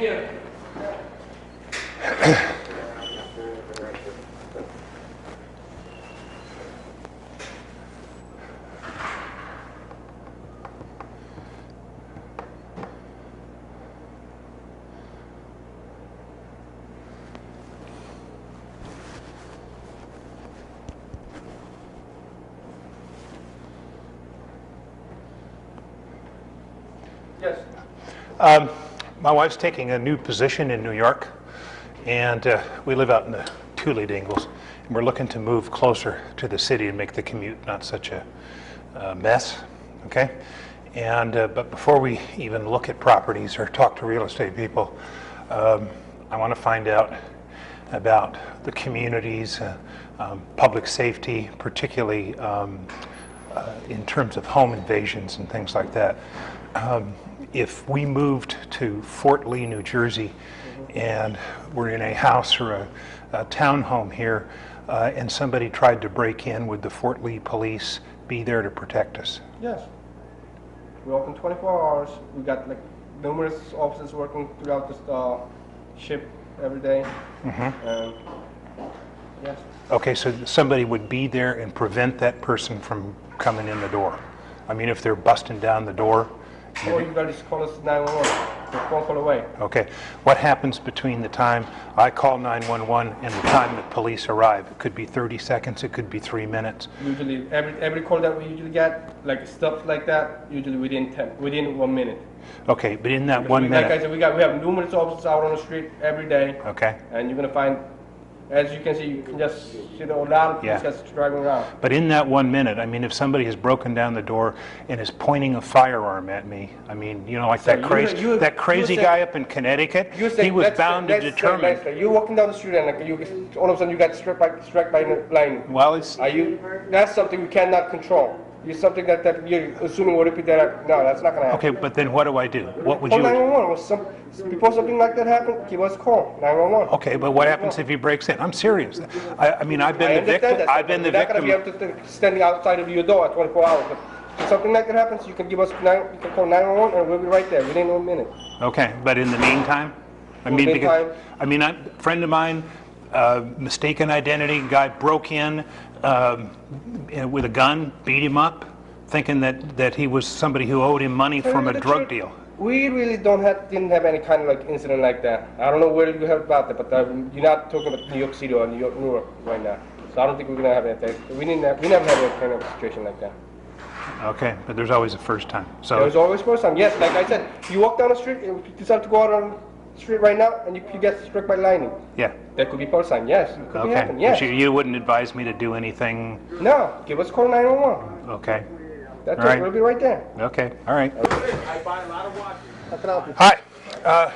you. Yes. My wife's taking a new position in New York, and we live out in the Tule Dingles, and we're looking to move closer to the city and make the commute not such a mess, okay? And but before we even look at properties or talk to real estate people, I want to find out about the communities, public safety, particularly in terms of home invasions and things like that. If we moved to Fort Lee, New Jersey, and we're in a house or a townhome here, and somebody tried to break in, would the Fort Lee police be there to protect us? Yes. We're open 24 hours. We got like numerous officers working throughout this ship every day. And yes. Okay, so somebody would be there and prevent that person from coming in the door. I mean, if they're busting down the door. Or you gotta just call us 911. We're a phone call away. Okay. What happens between the time I call 911 and the time the police arrive? It could be 30 seconds, it could be 3 minutes. Usually, every call that we usually get, like stuff like that, usually within 1 minute. Okay, but in that 1 minute. Like I said, we have numerous officers out on the street every day. Okay. And you're gonna find, as you can see, you can just see a lot of people just driving around. But in that 1 minute, I mean, if somebody has broken down the door and is pointing a firearm at me, I mean, you know, like So that crazy guy up in Connecticut, he was bound to determine. You're walking down the street and like all of a sudden you got struck by lightning. Well, it's. That's something we cannot control. It's something that you're assuming will repeat that. No, that's not going to happen. Okay, but then what do I do? What would call you? 911. Before something like that happened, give us a call. 911. Okay, but what happens if he breaks in? I'm serious. I mean, I've been the victim. I've been the victim. You're not going to be able to standing outside of your door at 24 hours. But if something like that happens, you can give us you can call 911 and we'll be right there within 1 minute. Okay, but in the meantime, a friend of mine, mistaken identity, guy broke in with a gun, beat him up, thinking that he was somebody who owed him money from a drug deal. We really didn't have any kind of like incident like that. I don't know where you heard about that, but you're not talking about New York City or Newark right now. So I don't think we're gonna have anything. We never had that kind of situation like that. Okay, but there's always a first time. So there's always first time. Yes, like I said, you walk down the street and you decide to go out on the street right now, and you get struck by lightning. Yeah. That could be first time. Yes, it could be happening. Yes. But you wouldn't advise me to do anything. No, give us a call 911. Okay. That's it. We'll be right there. Okay. All right. I buy a lot of watches. How can I help you? Hi.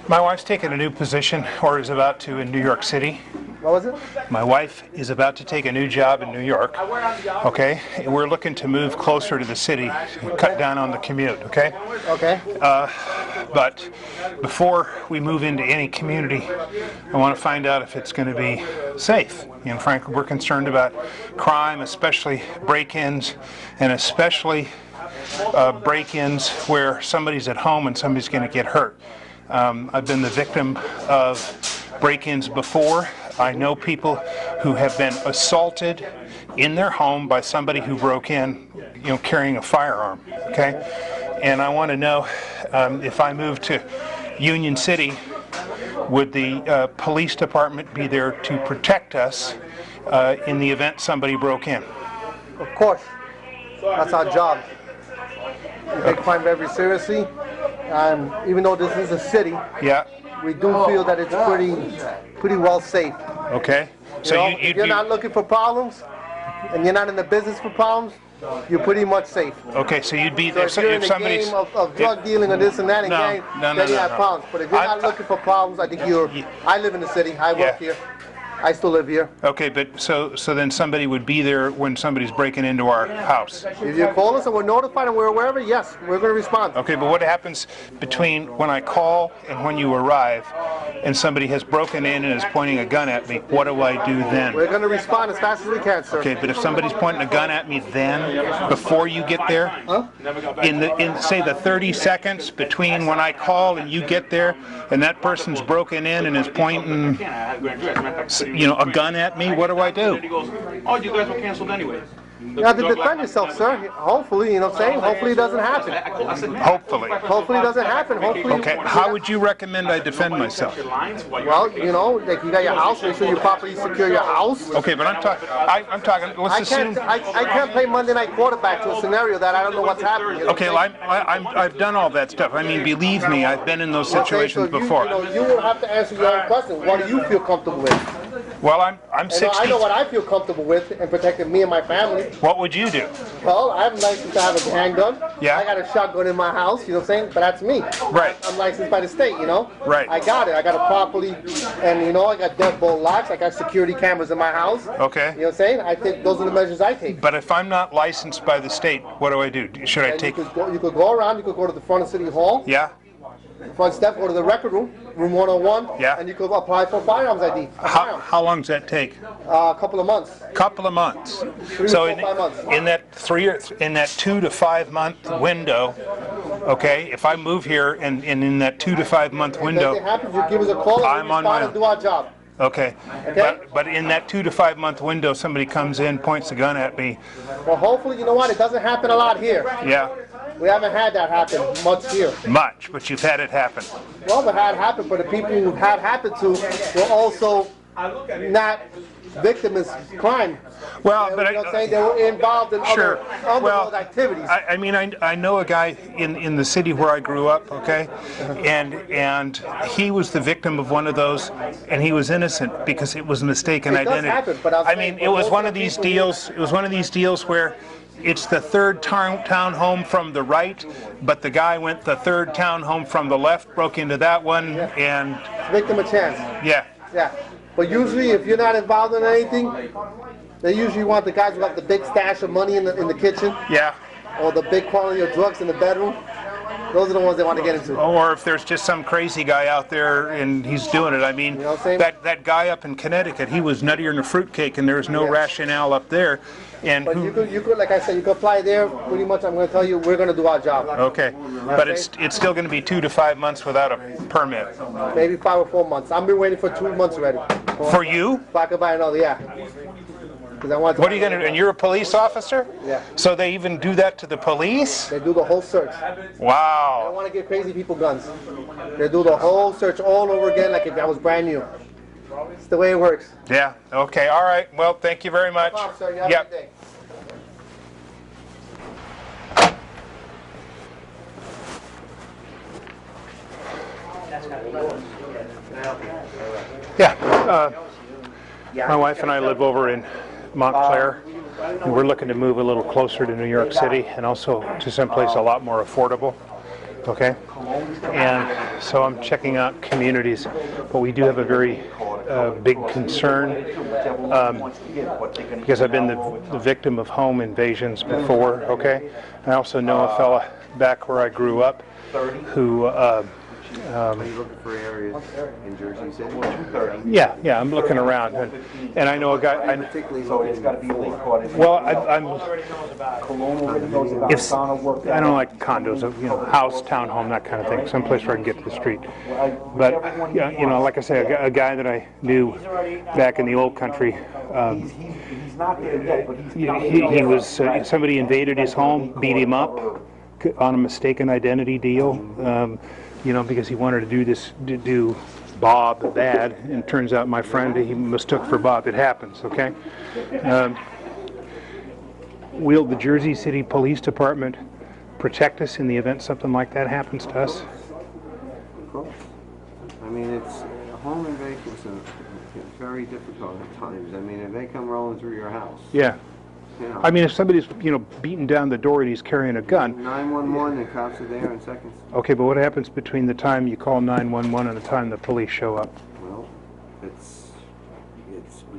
My wife's taking a new position, or is about to, in New York City. What was it? My wife is about to take a new job in New York. Okay. We're looking to move closer to the city, and cut down on the commute. Okay. Okay. But before we move into any community, I want to find out if it's going to be safe. And frankly, we're concerned about crime, especially break-ins, and especially break-ins where somebody's at home and somebody's going to get hurt. I've been the victim of break-ins before. I know people who have been assaulted in their home by somebody who broke in, you know, carrying a firearm. Okay, and I want to know if I move to Union City, would the police department be there to protect us in the event somebody broke in? Of course, that's our job. We take crime very seriously, and even though this is a city, we do feel that it's pretty well safe. Okay. So if you're not looking for problems, and you're not in the business for problems, you're pretty much safe. Okay, so you'd be there. So if you're in the game of drug dealing or this and that, then you have problems. But if you're not looking for problems, I think I live in the city, I work here. I still live here. Okay, but so then somebody would be there when somebody's breaking into our house. If you call us and we're notified and we're aware of it, yes, we're going to respond. Okay, but what happens between when I call and when you arrive and somebody has broken in and is pointing a gun at me? What do I do then? We're going to respond as fast as we can, sir. Okay, but if somebody's pointing a gun at me then, before you get there, in say the 30 seconds between when I call and you get there, and that person's broken in and is pointing, a gun at me, what do I do? Oh, you guys were canceled anyway. You have to defend yourself, sir. Hopefully, you know what I'm saying? Hopefully it doesn't happen. Hopefully. Hopefully it doesn't happen. Hopefully. Okay, how would you recommend I defend myself? Well, like you got your house, make sure you properly secure your house. Okay, but I'm talking, let's assume... I can't play Monday night quarterback to a scenario that I don't know what's happening. You know okay, well, I've done all that stuff. I mean, believe me, I've been in those situations before. You will have to answer your own question. What do you feel comfortable with? Well, I'm 60. I know what I feel comfortable with in protecting me and my family. What would you do? Well, I'm licensed to have a handgun. Yeah. I got a shotgun in my house, you know what I'm saying? But that's me. Right. I'm licensed by the state, you know? Right. I got it. I got it properly, and I got deadbolt locks. I got security cameras in my house. Okay. You know what I'm saying? I think those are the measures I take. But if I'm not licensed by the state, what do I do? Should I take... You could go around. You could go to the front of City Hall. Yeah. Front step, go to the record room, room 101. Yeah. And you could apply for firearms ID. How long does that take? A couple of months. Couple of months. 3 So to 5 months. in that 2 to 5 month window, okay, if I move here and in that 2 to 5 month window, if anything happens, you give us a call and I'm we on my respond and do our job. okay. But in that 2 to 5 month window, somebody comes in, points a gun at me. Well, hopefully, you know what? It doesn't happen a lot here. Yeah. We haven't had that happen much here. Much, but you've had it happen. Well, it had happened, but the people who had happened to were also not victims of crime. Well, You but know what I'm saying? They were involved in Sure. other activities. I mean, I know a guy in the city where I grew up, okay, and he was the victim of one of those, and he was innocent because it was mistaken It does identity. happen, but I'm I saying mean, for it was most one of of the these people deals. It was one of these deals where it's the third town home from the right, but the guy went the third town home from the left, broke into that one, and Victim a chance. yeah. Yeah. But usually, if you're not involved in anything, they usually want the guys who have the big stash of money in the kitchen, Yeah. or the big quantity of drugs in the bedroom. Those are the ones they want to get into. Or if there's just some crazy guy out there and he's doing it. I mean, You know what I'm saying? that guy up in Connecticut, he was nuttier than a fruitcake, and there was no Yeah. rationale up there. And But you could, like I said, you could apply there. Pretty much, I'm going to tell you, we're going to do our job. okay, but it's still going to be 2 to 5 months without a permit. Maybe 5 or 4 months. I've been waiting for 2 months already. For you? If I could buy another, yeah. 'Cause I want to What are you going to do? And you're a police officer? Yeah. So they even do that to the police? They do the whole search. I don't Wow. want to give crazy people guns. They do the whole search all over again, like if I was brand new. It's the way it works. Yeah. Okay. All right. Well, thank you very much. No problem, sir. You have a Yep. good day. Yeah. My wife and I live over in Montclair, and we're looking to move a little closer to New York City and also to someplace a lot more affordable. Okay? And so I'm checking out communities, but we do have a very big concern because I've been the victim of home invasions before. Okay? I also know a fella back where I grew up who Are you looking for areas in Jersey City? 230. yeah, I'm looking around, and I know a guy. Particularly so it's got to be legal. Well, it's, I don't like condos, house, townhome, that kind of thing. Someplace where I can get to the street. But like I say, a guy that I knew back in the old country. He's not there yet, but He was somebody invaded his home, beat him up on a mistaken identity deal. Because he wanted to do Bob bad, and it turns out my friend he mistook for Bob. It happens, okay? Will the Jersey City Police Department protect us in the event something like that happens to us? Of course. I mean, it's home invasions are very difficult at times. I mean, if they come rolling through your house. Yeah. You know, I mean, if somebody's, beating down the door and he's carrying a gun. 911, the cops are there in seconds. Okay, but what happens between the time you call 911 and the time the police show up? Well, it's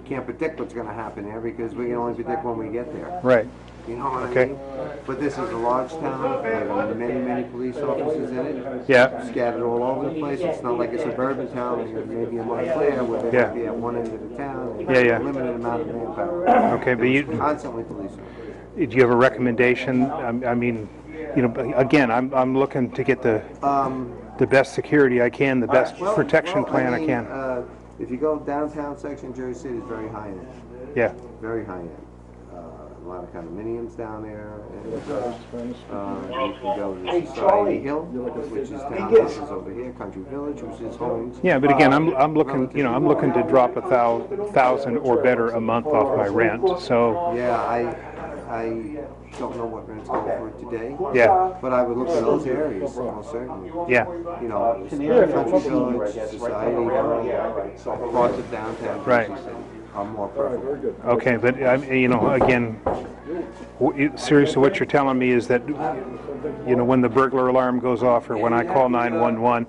can't predict what's going to happen there because we can only predict when we get there. Right. You know what Okay. I mean? But this is a large town. There are many, many police officers in it. Yeah. Scattered all over the place. It's not like a suburban town, like maybe in Montclair, where they Yeah. might be at one end of the town. And Yeah, yeah. a limited amount of manpower. Okay, but There's you, constantly police. do you have a recommendation? I mean, you know, again, I'm looking to get the best security I can, the best protection plan I can. If you go downtown section, Jersey City is very high end. Yeah. Very high end. A lot of condominiums down there. And, you can go to Society Hill, which is townhouses over here, Country Village, which is homes. Yeah, but again, I'm looking, you know, I'm looking to drop $1,000 or better a month off my rent. So Yeah, I don't know what rent's going for today. yeah, But I would look at those areas, most certainly. yeah, You know, Country Village, Society Hill, parts of downtown Right. Jersey City are more preferable. okay, but you know, again, seriously, what you're telling me is that, you know, when the burglar alarm goes off or when I call 911,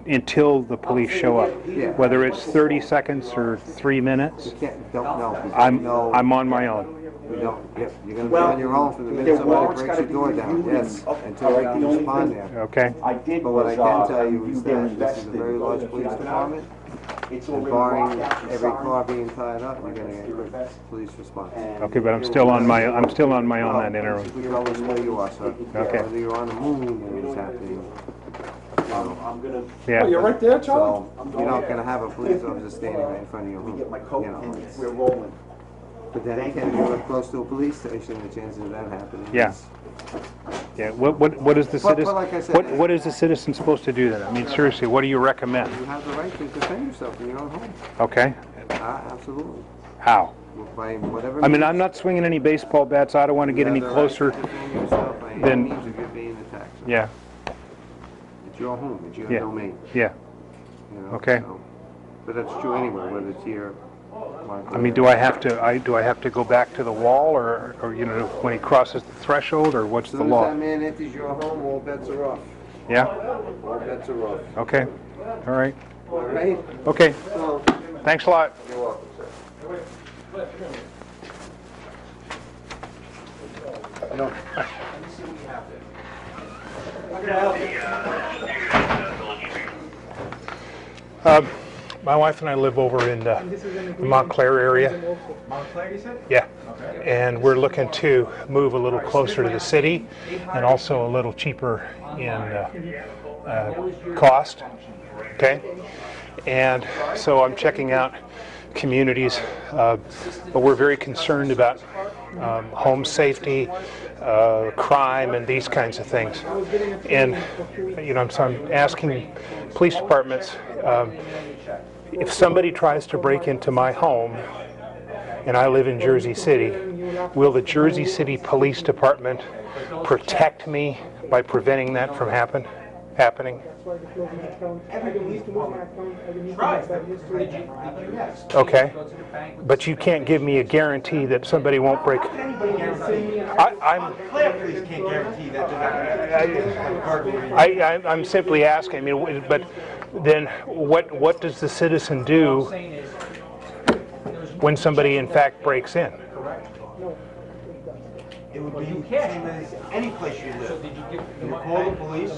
until the police show up, whether it's 30 seconds or 3 minutes, Don't know. I'm on my own. You don't. Yep. You're going to be on your own from the minute somebody breaks your door down. Yes, until we can respond there. Okay. But what I can tell you is that this is a very large police department. And barring every car being tied up, you're going to get a quick police response. Okay, but I'm still on my own that interim. Regardless of where you are, sir. Okay. Whether you're on the moon and it's happening. Yeah. You're right there, Charlie? So you're not going to have a police officer standing right in front of your home. You know, We're rolling. but then again, if you live close to a police station, the chances of that happening. Yeah. Yeah. What is the But citizen? like I said, What is the citizen supposed to do then? I mean, seriously, what do you recommend? You have the right to defend yourself in your own home. Okay. Absolutely. How? By whatever. I mean, I'm not swinging any baseball bats. I don't want to get any closer. Defend yourself by any than- means if you're being attacked. Yeah. It's your home. It's your Yeah. domain. Yeah. You know, Okay. so- but that's true anywhere, whether it's here. I mean, do I have to go back to the wall, or you know, when he crosses the threshold, or what's As the soon as law? that man enters your home, all bets are off. Yeah. All bets are off. Okay. All right. All right. Okay. So, Thanks a lot. you're welcome, sir. My wife and I live over in the Montclair area. Montclair, you said? Yeah. And we're looking to move a little closer to the city and also a little cheaper in cost. Okay. And so I'm checking out communities, but we're very concerned about home safety, crime, and these kinds of things. And you know, so I'm asking police departments, if somebody tries to break into my home, and I live in Jersey City, will the Jersey City Police Department protect me by preventing that from happening? Okay, but you can't give me a guarantee that somebody won't break. Montclair police can't guarantee that they're not I'm simply asking. I mean, but then what does the citizen do when somebody in fact breaks in? It would be the same as any place you live. You would call the police,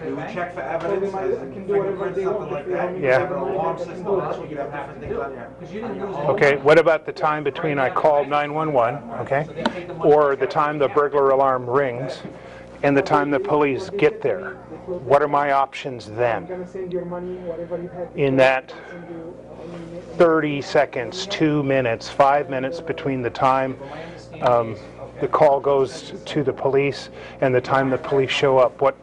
we would check for evidence, as in fingerprints, something like that. You Yeah. have an alarm system, you have different things on there. Okay, what about the time between I call 911, okay, or the time the burglar alarm rings and the time the police get there? What are my options then? In that 30 seconds, 2 minutes, 5 minutes between the time the call goes to the police and the time the police show up, what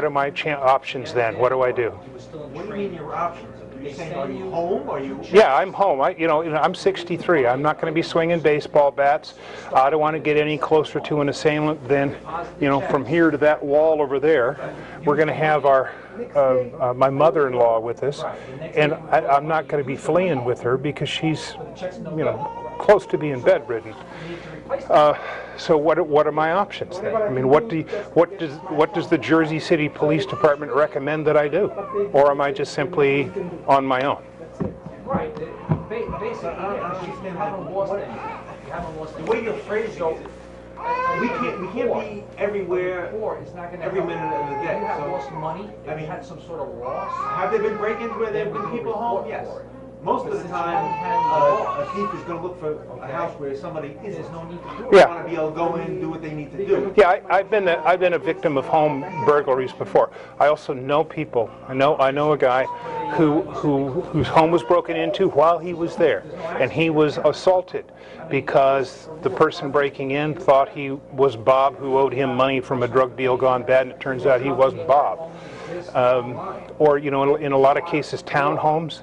are my options then? What do I do? What do you mean your options? Are you saying, are you home, or are you? Yeah, I'm home. I'm 63. I'm not going to be swinging baseball bats. I don't want to get any closer to an assailant than, from here to that wall over there. We're going to have my mother-in-law with us, and I'm not going to be fleeing with her because she's, close to being bedridden. So what are my options then? I mean, what does the Jersey City Police Department recommend that I do, or am I just simply on my own? Right. I don't understand the way you're phrasing it. We can't be everywhere every minute of the day. You have So, lost money. I mean, had some sort of loss. have there been break-ins where there have been people home? Yes. Most of the time, a thief is going to look for a house where somebody isn't. There's no need to do it. They Yeah. want to be able to go in, do what they need to do. Yeah, I've been a victim of home burglaries before. I also know people. I know a guy whose home was broken into while he was there, and he was assaulted because the person breaking in thought he was Bob, who owed him money from a drug deal gone bad, and it turns out he wasn't Bob. Or in a lot of cases, townhomes.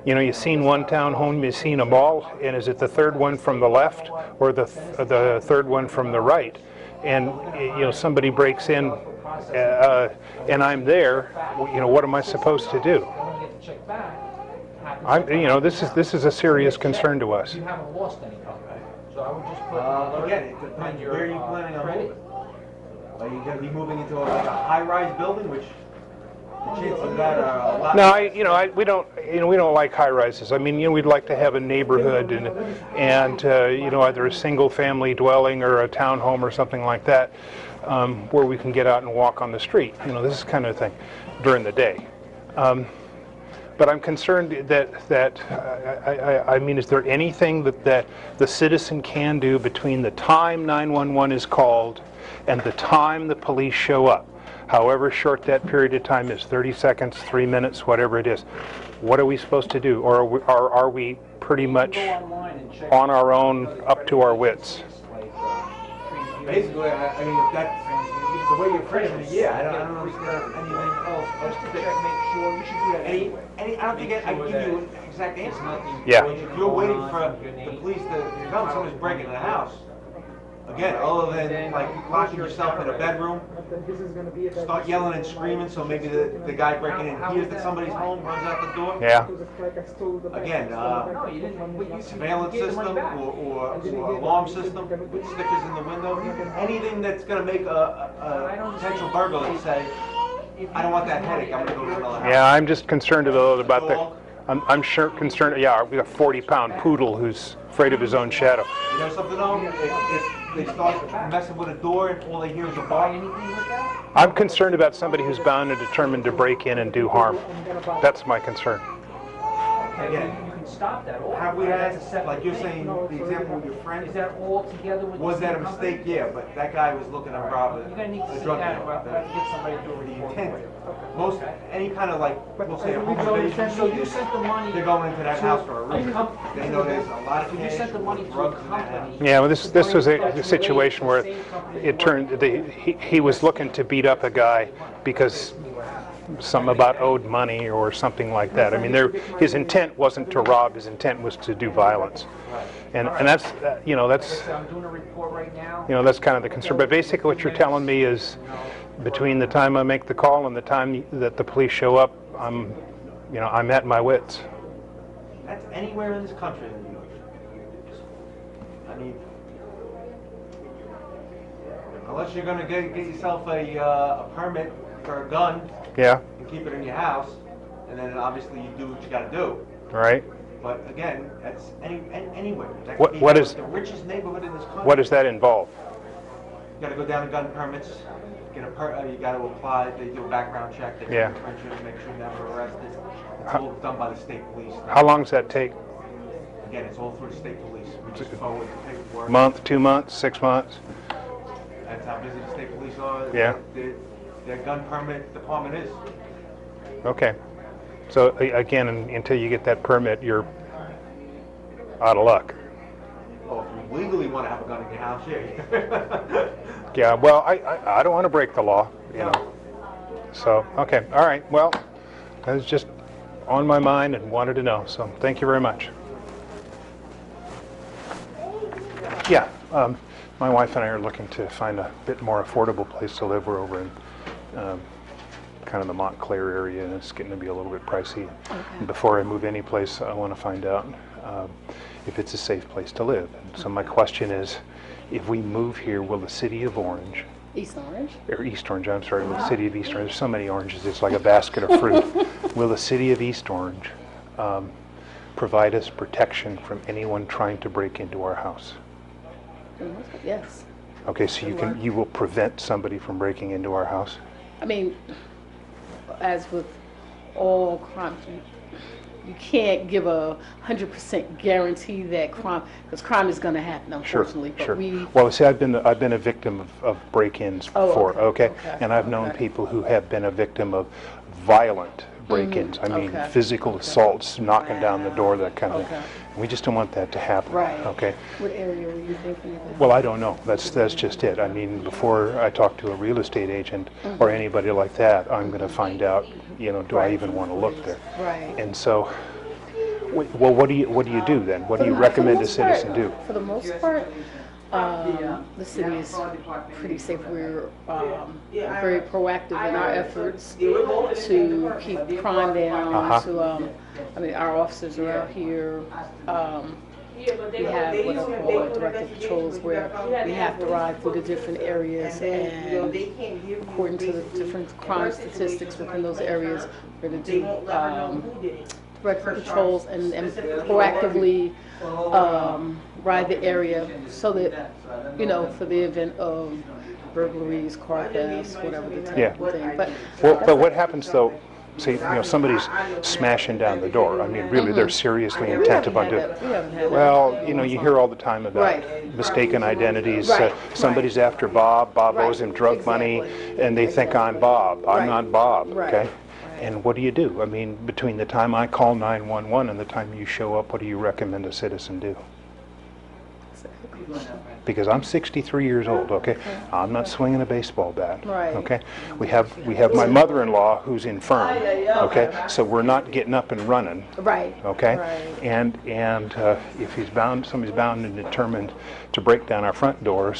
You've seen one townhome, you've seen them all, and is it the third one from the left or the third one from the right? And somebody breaks in, and I'm there. What am I supposed to do? This is a serious concern to us. You haven't lost anything. So I would just put Again, it depends. Where are you planning on moving? Are you going to be moving into like a high-rise building, which the chances of that are a lot? No, we don't like high rises. I mean, we'd like to have a neighborhood and either a single family dwelling or a townhome or something like that, where we can get out and walk on the street. This kind of thing during the day. But I'm concerned that I mean, is there anything that the citizen can do between the time 911 is called and the time the police show up? However short that period of time is, 30 seconds, 3 minutes, whatever it is. What are we supposed to do? Or are we pretty much on our own, up to our wits? Basically, I mean, if that's the way you're phrasing it, yeah, I don't understand anything else. Just to check, make sure you should do that anyway. I don't think I can give you an exact answer. Yeah. If you're waiting for the police to come, someone's breaking in the house. Again, other than like locking yourself in a bedroom, start yelling and screaming, so maybe the guy breaking in hears that somebody's home, runs out the door. Yeah. Again, surveillance system or alarm system with stickers in the window, anything that's going to make a potential burglar say, I don't want that headache, I'm going to go to another house. Yeah, I'm just concerned about the. I'm sure concerned. Yeah, we got a 40-pound poodle who's afraid of his own shadow. You know something though? If they start messing with a door and all they hear is a bark. I'm concerned about somebody who's bound and determined to break in and do harm. That's my concern. Again, You can stop that. have we had, like you're saying, the example with your friend, Is that all together with was the that a same company? mistake? Yeah, but that guy was looking to rob You're gonna need to a sit drug down dealer. and get somebody to do a The report. intent, most, any kind of like, we'll say a home So invasion, you sent the money. they're going into that house for a to reason. They know there's a lot of So you cash sent the money with to a drugs in that house. company. Yeah, well, this was a situation where it turned. He was looking to beat up a guy because something about owed money or something like that. I mean, his intent wasn't to rob. His intent was to do violence, and that's I'm doing a report right now. that's kind of the concern. But basically, what you're telling me is, between the time I make the call and the time that the police show up, I'm at my wits. That's anywhere in this country. I mean, unless you're gonna get yourself a permit for a gun. Yeah. And keep it in your house, and then obviously you do what you got to do. Right. But again, that's anywhere. That What- could be what like is- the richest neighborhood in this country? What does that involve? You got to go down to gun permits. Get you got to apply. They do a background check. They Yeah. make sure you're never arrested. It's all done by the state police. How long does that take? Again, it's all through the state police. We just forward the paperwork. Month, 2 months, 6 months? That's how busy the state police are. Yeah. Their gun permit department is. Okay. So again, until you get that permit, you're out of luck. Well, if you legally want to have a gun in your house, yeah. Yeah. Well, I don't want to break the law, So okay. All right. Well, that was just on my mind and wanted to know. So thank you very much. Yeah. My wife and I are looking to find a bit more affordable place to live. We're over in kind of the Montclair area, and it's getting to be a little bit pricey. Okay. And before I move any place, I want to find out if it's a safe place to live. And so my question is, if we move here, will the city of Orange, East Orange? or East Orange, I'm sorry, will the city of East Orange, there's so many oranges, it's like a basket of fruit. Will the city of East Orange provide us protection from anyone trying to break into our house? Yes. Okay, so you will prevent somebody from breaking into our house? I mean, as with all crimes, you can't give a 100% guarantee that crime, because crime is going to happen, unfortunately. Sure, But sure. Well, see, I've been a victim of break-ins before, okay, okay? okay, And I've known okay. people who have been a victim of violent break-ins. I mean, okay, physical assaults, knocking down the door, that kind of Okay. thing. We just don't want that to happen. Right. Okay. What area were you thinking of? Well, I don't know. That's just it. I mean, before I talk to a real estate agent or anybody like that, I'm going to find out, you know, do I even want to look there? Right. And so, well, what do you do then? What do you recommend a citizen do? For the most part, the city is pretty safe. We're very proactive in our efforts to keep crime down. I mean, our officers are out here. We have what are called directed patrols, where we have to ride through the different areas, and according to the different crime statistics within those areas, we're going to do directed patrols and proactively ride the area so that, you know, for the event of burglaries, car thefts, whatever the type of thing. But what happens though? See, you know, somebody's smashing down the door. I mean, really, they're seriously intent upon doing it. Well, you know, you hear all the time about mistaken identities. Somebody's after Bob. Bob owes him drug money, and they think I'm Bob. I'm not Bob. Okay. And what do you do? I mean, between the time I call 911 and the time you show up, what do you recommend a citizen do? Because I'm 63 years old, okay? I'm not swinging a baseball bat, okay? We have my mother-in-law who's infirm, okay? So we're not getting up and running, okay? And if somebody's bound and determined to break down our front door,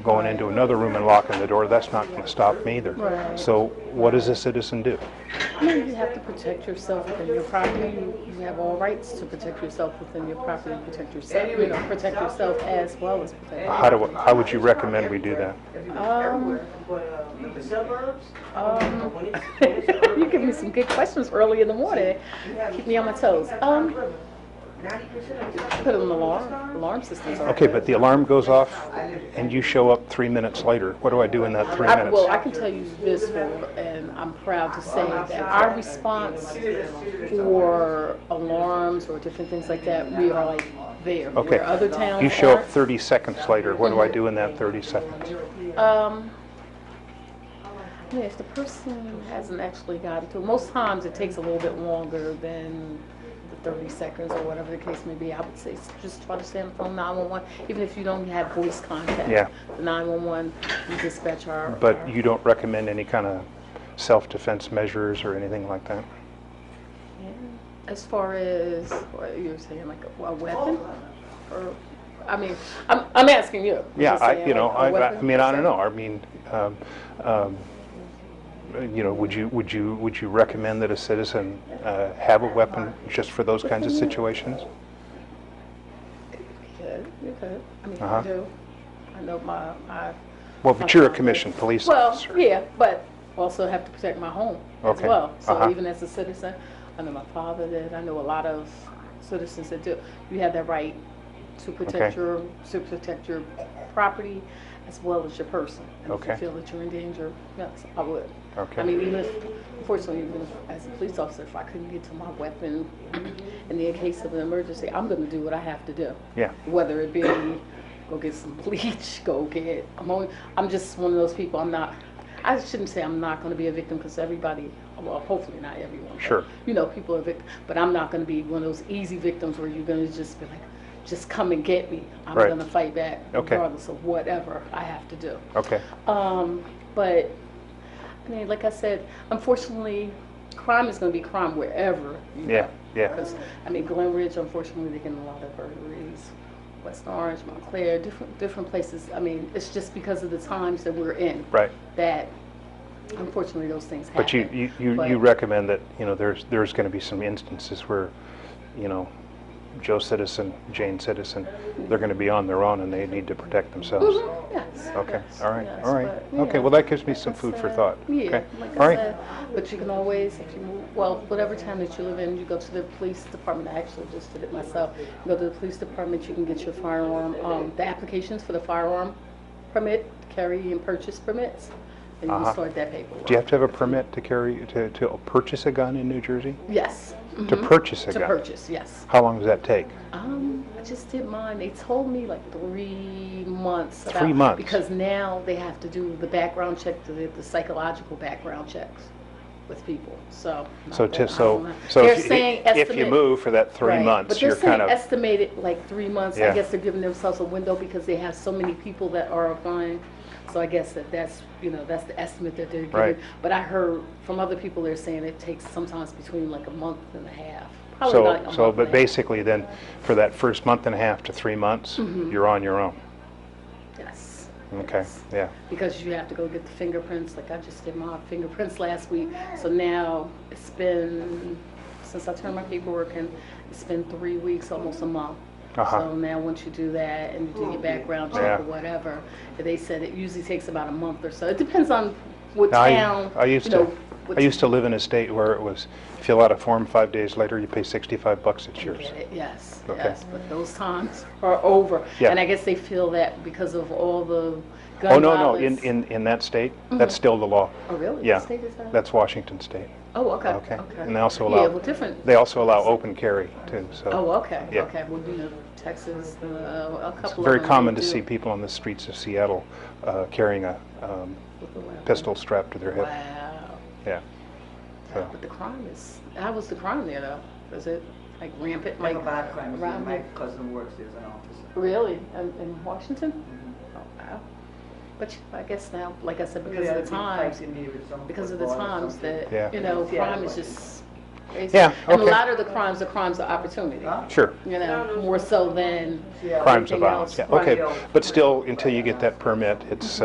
going into another room and locking the door, that's not going to stop me either. So what does a citizen do? I mean, you have to protect yourself within your property. You have all rights to protect yourself within your property. Protect yourself as well as protect. How would you recommend we do that? You give me some good questions early in the morning. Keep me on my toes. Put an alarm systems on. Okay, but the alarm goes off and you show up 3 minutes later. What do I do in that 3 minutes? Well, I can tell you this, and I'm proud to say that our response for alarms or different things like that, we are like there. Okay. Where other towns you show up aren't. 30 seconds later. What do I do in that 30 seconds? If the person hasn't actually gotten to it, most times it takes a little bit longer than 30 seconds or whatever the case may be. I would say just try to stay on the phone, 911, even if you don't have voice contact. The 911, you dispatch our... But you don't recommend any kind of self-defense measures or anything like that? As far as, what you're saying, like a weapon? Or, I mean, I'm asking you. Yeah, I don't know. I mean, would you recommend that a citizen have a weapon just for those kinds of situations? You could. I mean, I do. I know my well, but you're a commissioned police officer. Well, yeah, but also have to protect my home as well. So even as a citizen, I know my father did. I know a lot of citizens that do. You have that right to protect your property as well as your person. And if you feel that you're in danger, yes, I would. I mean, unfortunately, even as a police officer, if I couldn't get to my weapon in the case of an emergency, I'm going to do what I have to do. Whether it be go get some bleach, go get ammonia. I'm just one of those people. I shouldn't say I'm not going to be a victim, because everybody, well, hopefully not everyone. Sure. But, people are victims. But I'm not going to be one of those easy victims where you're going to just be like, just come and get me. I'm going to fight back regardless of whatever I have to do. But, I mean, like I said, unfortunately, crime is going to be crime wherever you go. Because, I mean, Glen Ridge, unfortunately, they're getting a lot of burglaries. West Orange, Montclair, different places. I mean, it's just because of the times that we're in. That, unfortunately, those things happen. But you recommend that, there's going to be some instances where, Joe citizen, Jane citizen, they're going to be on their own and they need to protect themselves. Yes. Okay, yes, all right, yes, all right. but, Okay, yeah, well, that gives me like some I food for said, thought. Yeah, Okay, like all I right. said, but you can always, if you move, well, whatever town that you live in, you go to the police department. I actually just did it myself. You go to the police department, you can get your firearm, the applications for the firearm permit, carry and purchase permits, and you can start that paperwork. Do you have to have a permit to carry, to purchase a gun in New Jersey? Yes. To purchase a To gun? purchase, yes. How long does that take? I just did mine. They told me like 3 months. 3 months? Because now they have to do the background check, the psychological background checks with people. So they're saying if you estimate- move for that 3 Right. months, but they're you're saying kind of, estimated like 3 months. Yeah. I guess they're giving themselves a window because they have so many people that are applying. So I guess that's that's the estimate that they're giving. Right. But I heard from other people they're saying it takes sometimes between like a month and a half. Probably like a month and a but half. basically then, for that first month and a half to 3 months, you're on your own. Yes. Okay, yeah. Because you have to go get the fingerprints. Like I just did my fingerprints last week. So now it's been, since I turned my paperwork in, it's been 3 weeks, almost a month. So now once you do that and you do your background check or whatever, they said it usually takes about a month or so. It depends on what Now, town. I used to live in a state where it was, fill out a form 5 days later, you pay $65, it's yours. Get it, yes, Okay. yes, but those times are over. Yeah. And I guess they feel that because of all the gun Oh, no, violence. in that state, that's still the law. Oh, really? Yeah, What state is that? that's Washington State. Oh, okay. Okay. And they also Yeah, allow, well, different. they also allow open carry too, so. Oh, okay. Yeah. Okay. Well, Texas, a couple It's of very them, common they to do. see people on the streets of Seattle carrying a With the weapon. pistol strapped to their hip. Wow. Yeah. So, But the crime is, how was the crime there though? Was it like rampant? Like Like a bad crime. around My here? cousin works there as an officer. Really? In Washington? Oh, wow. But I guess now, like I said, because of the times, because of the times that, Yeah. crime is just crazy. Yeah, And a okay. lot of the crimes are crimes of opportunity. sure, More so than crimes of anything violence, else. yeah, okay. But still, until you get that permit, it's,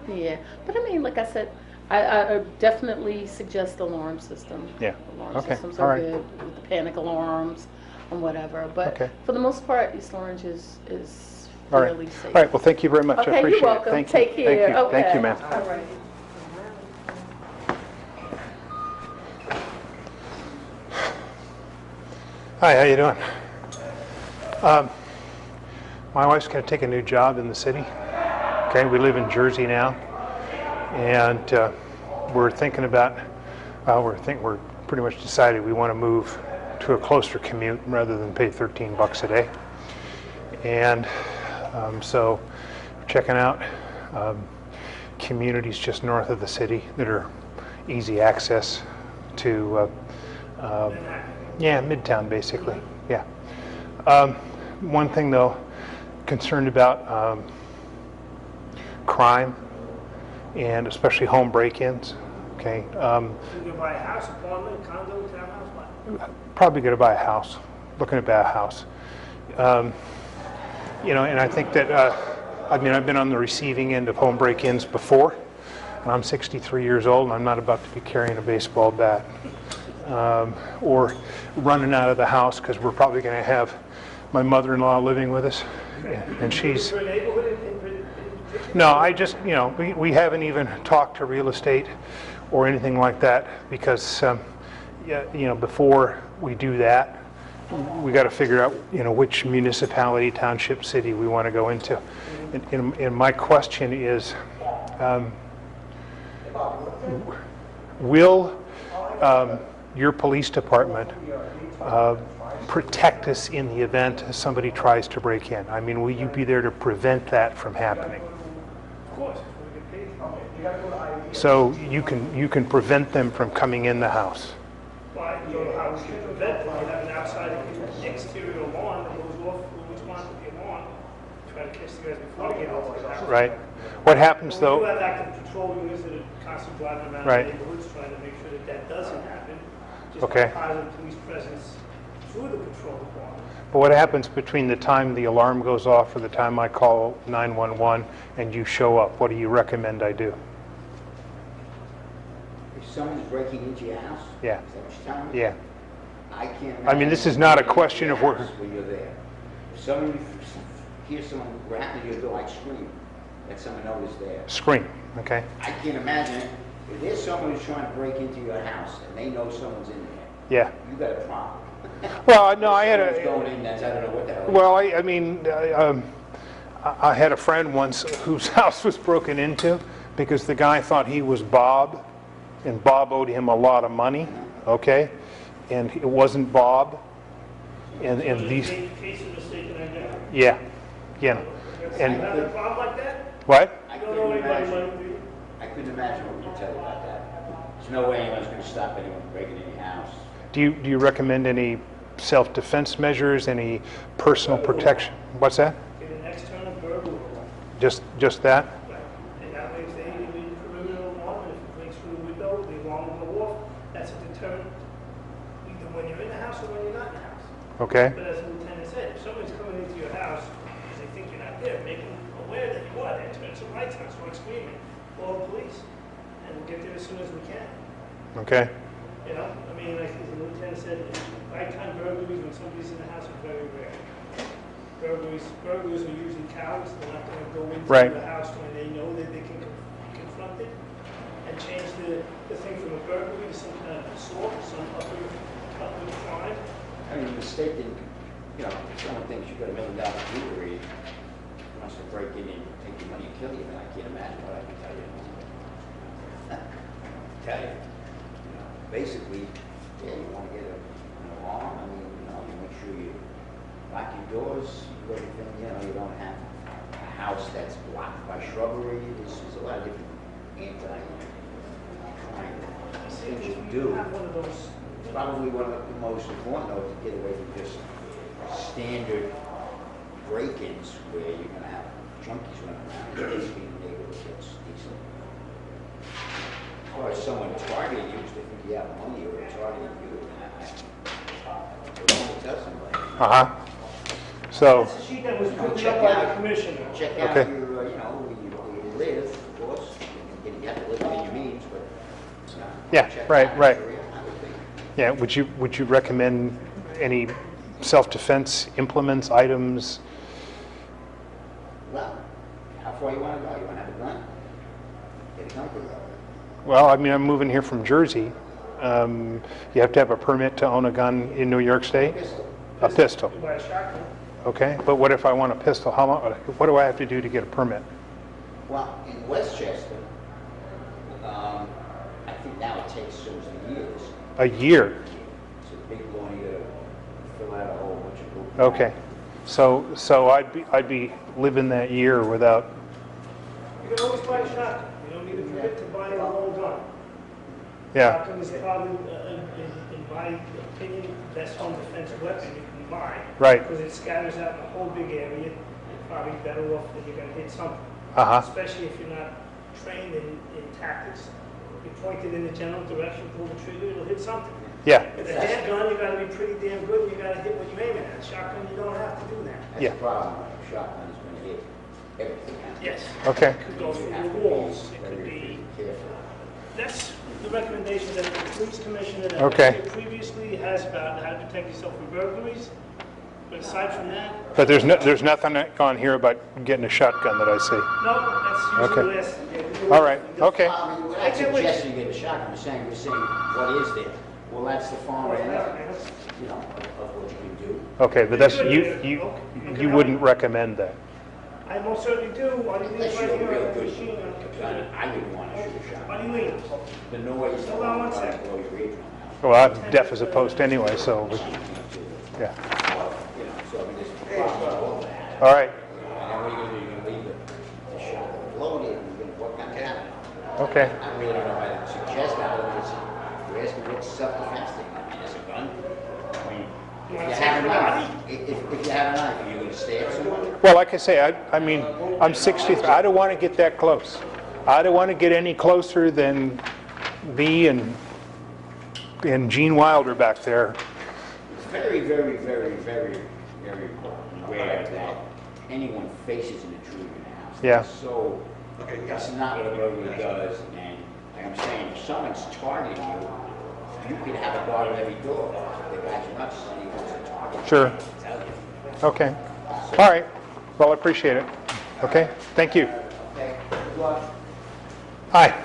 Yeah, but I mean, like I said, I definitely suggest alarm system. Yeah, Alarm okay, systems all are right. good, with the panic alarms and whatever. But Okay. for the most part, East Orange is all right. fairly safe. All right, well, thank you very much, I Okay, appreciate it. you're welcome. Thank you. Take care. Thank you, Okay. thank you, ma'am. All right. Hi, how you doing? My wife's going to take a new job in the city. Okay, we live in Jersey now, and we're thinking about. We're pretty much decided we want to move to a closer commute rather than pay $13 a day. And so, we're checking out communities just north of the city that are easy access to. Yeah, Midtown, basically. Yeah. One thing, though, concerned about crime, and especially home break-ins. Okay. You can buy a house, apartment, condo, townhouse, what? Probably going to buy a house. Looking to buy a house. And I think that I've been on the receiving end of home break-ins before, and I'm 63 years old, and I'm not about to be carrying a baseball bat. Or running out of the house because we're probably going to have my mother-in-law living with us, and she's. For a neighborhood No, I just we haven't even talked to real estate or anything like that because before we do that, we got to figure out which municipality, township, city we want to go into, and my question is, will your police department protect us in the event somebody tries to break in? I mean, will you be there to prevent that from happening? Of course, we get paid. So you can prevent them from coming in the house. But you know how we can prevent it. You have an outside exterior alarm that goes off when we respond to the alarm. Try to catch the guys before they get into the house. Right. What happens We though? do have active patrol units that are constantly driving around Right. the neighborhoods trying to make sure that doesn't happen. Just Okay. positive police presence through the patrol department. But what happens between the time the alarm goes off or the time I call 911 and you show up? What do you recommend I do? If someone's breaking into your house? Yeah. Is that what you're telling me? Yeah. I can't. I mean, this is not a question of where- When you're there. If somebody hear someone rap at your door, I'd scream that someone knows is there. Scream, okay? I can't imagine it. If there's someone who's trying to break into your house and they know someone's in there, Yeah. you got a problem. Well, no, I had Someone's a, going in, that's, I don't know what the hell. well, I mean, I had a friend once whose house was broken into because the guy thought he was Bob, and Bob owed him a lot of money, okay? And it wasn't Bob, and these, Case of mistaken identity. yeah, yeah. You And, have a problem like that? what? I You don't couldn't know anybody imagine, like you? I couldn't imagine what we could tell you about that. There's no way anyone's gonna stop anyone from breaking in your house. Do you recommend any self-defense measures, any personal protection? What's that? Get an external burglar. Just that? Right. And that way, if they need a perimeter alarm, and if it breaks through the window, the alarm will go off. That's a deterrent, either when you're in the house or when you're not in the house. Okay, But as the lieutenant said, if someone's coming into your house, because they think you're not there, make them aware that you are there, turn some lights on, start screaming, call the police, and we'll get there as soon as we can. okay, You know, I mean, like the lieutenant said, nighttime burglaries when somebody's in the house are very rare. Burglars are usually cowards, they're not gonna go into Right. the house when they know that they can be confronted and change the thing from a burglary to some kind of assault, some upper crime. I mean, the state didn't, you know, if someone thinks you've got $1 million jewelry, wants to break in and take your money and kill you, then I can't imagine what I can tell you. Tell you. You know, basically, yeah, you want to get an alarm, I mean, you know, you make sure you lock your doors, you do everything, you know, you don't have a house that's blocked by shrubbery, there's a lot of different anti-crime things you can do. Have one of those. Probably one of the most important, though, to get away from just standard break-ins where you're gonna have junkies running around, basically in the neighborhood that's decent. As far as someone targeting you, if they think you have money or targeting you, don't tell somebody. uh-huh. So, That's the sheet that was put Check up by the out- commissioner. Check out Okay. your, you know, where you live, of course. You have to live within your means, but, you know, Yeah, check right, out right. your area, I would think. yeah, would you recommend any self-defense implements, items? Well, how far you wanna go? You wanna have a gun? Get a gun for it. Well, I mean, I'm moving here from Jersey. You have to have a permit to own a gun in New York State? Pistol. A pistol, By a shotgun. okay. But what if I want a pistol? What do I have to do to get a permit? Well, in Westchester, I think now it takes seriously years. A year? It's a big one, you gotta fill out a whole bunch of group. Okay. So I'd be living that year without, You can always buy a shotgun. You don't need a permit to buy a whole gun. yeah, Shotgun is probably, in my opinion, the best home defense weapon you can buy. Right. Because it scatters out in a whole big area. You're probably better off than you're gonna hit something. uh-huh, Especially if you're not trained in tactics. You point it in the general direction, pull the trigger, it'll hit something. yeah, With a handgun, you gotta be pretty damn good, you gotta hit what you're aiming at. Shotgun, you don't have to do that. That's Yeah. the problem, a shotgun is gonna hit everything. Yes. okay, It could go You through have the to be walls, it could very be, careful. that's the recommendation that the police commissioner that Okay. was here previously has about how to protect yourself from burglaries. But aside from that, but there's nothing on here about getting a shotgun that I see. no, that's Okay. usually last. All right, okay, Well, I mean, we're not suggesting you get a shotgun, you're saying what is there? Well, that's the far end, you know, of what you can do. okay, but that's, you wouldn't recommend that? I most certainly do. Why do you lean Unless right you're here real on the good machine? gun, I wouldn't want to shoot a Why shotgun. do you lean? The noise, Hold on one will second. blow your eardrum out. Well, I'm deaf as a post anyway, so, yeah. You know, so I mean, there's a problem with all that. All right, And then what are you gonna do? You're gonna leave the shotgun loaded, and you're gonna, what kind of happen? okay. I really don't know how to suggest that, but it's, you're asking what's self-defense thing, I mean, it's a gun. I mean, You if wanna you take have a the knife, body? if you have a knife, are you gonna stab someone? Well, like I say, I mean, I'm 60, I don't want to get that close. I don't want to get any closer than me and Gene Wilder back there. It's very, very, very, very, very rare that anyone faces an intruder in the house. Yeah. So, that's not what a burglar does, and like I'm saying, if someone's targeting you, you could have a guard at every door. The guy's nuts, and he wants to target you. Sure. I'll tell you. Okay, all right, Well, I appreciate it. Okay, thank you. Okay, good luck. Hi.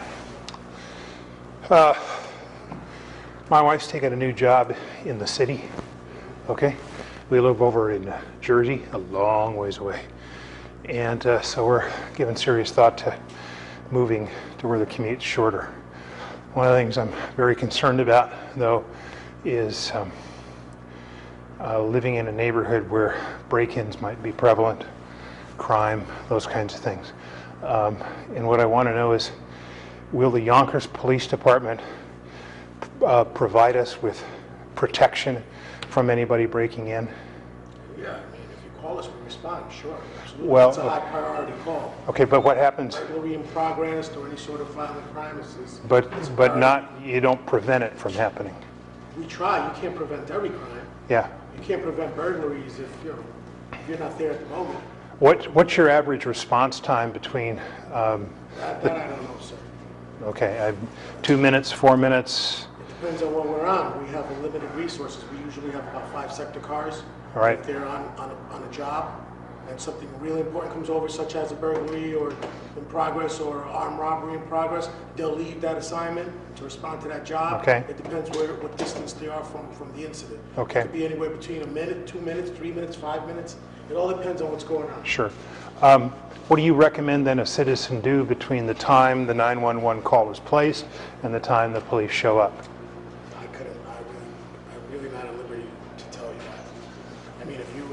My wife's taking a new job in the city. Okay, we live over in Jersey, a long ways away, and so we're giving serious thought to moving to where the commute's shorter. One of the things I'm very concerned about, though, is living in a neighborhood where break-ins might be prevalent, crime, those kinds of things. And what I want to know is, will the Yonkers Police Department provide us with protection from anybody breaking in? Yeah, I mean, if you call us, we respond, sure, absolutely. Well, It's a high priority call. Okay, but what happens? Burglary in progress or any sort of violent crime is. But it's a but priority. not, you don't prevent it from happening. We try, you can't prevent every crime. Yeah. You can't prevent burglaries if you're not there at the moment. What's your average response time between? That I don't know, sir. Okay, 2 minutes, 4 minutes. It depends on what we're on. We have limited resources. We usually have about 5 sector cars. All right. If they're on a job and something really important comes over, such as a burglary or in progress or armed robbery in progress, they'll leave that assignment to respond to that job. Okay. It depends what distance they are from the incident. Okay. It could be anywhere between a minute, 2 minutes, 3 minutes, 5 minutes. It all depends on what's going on. Sure. What do you recommend then a citizen do between the time the 911 call is placed and the time the police show up? I'm really not at liberty to tell you that. I mean, if you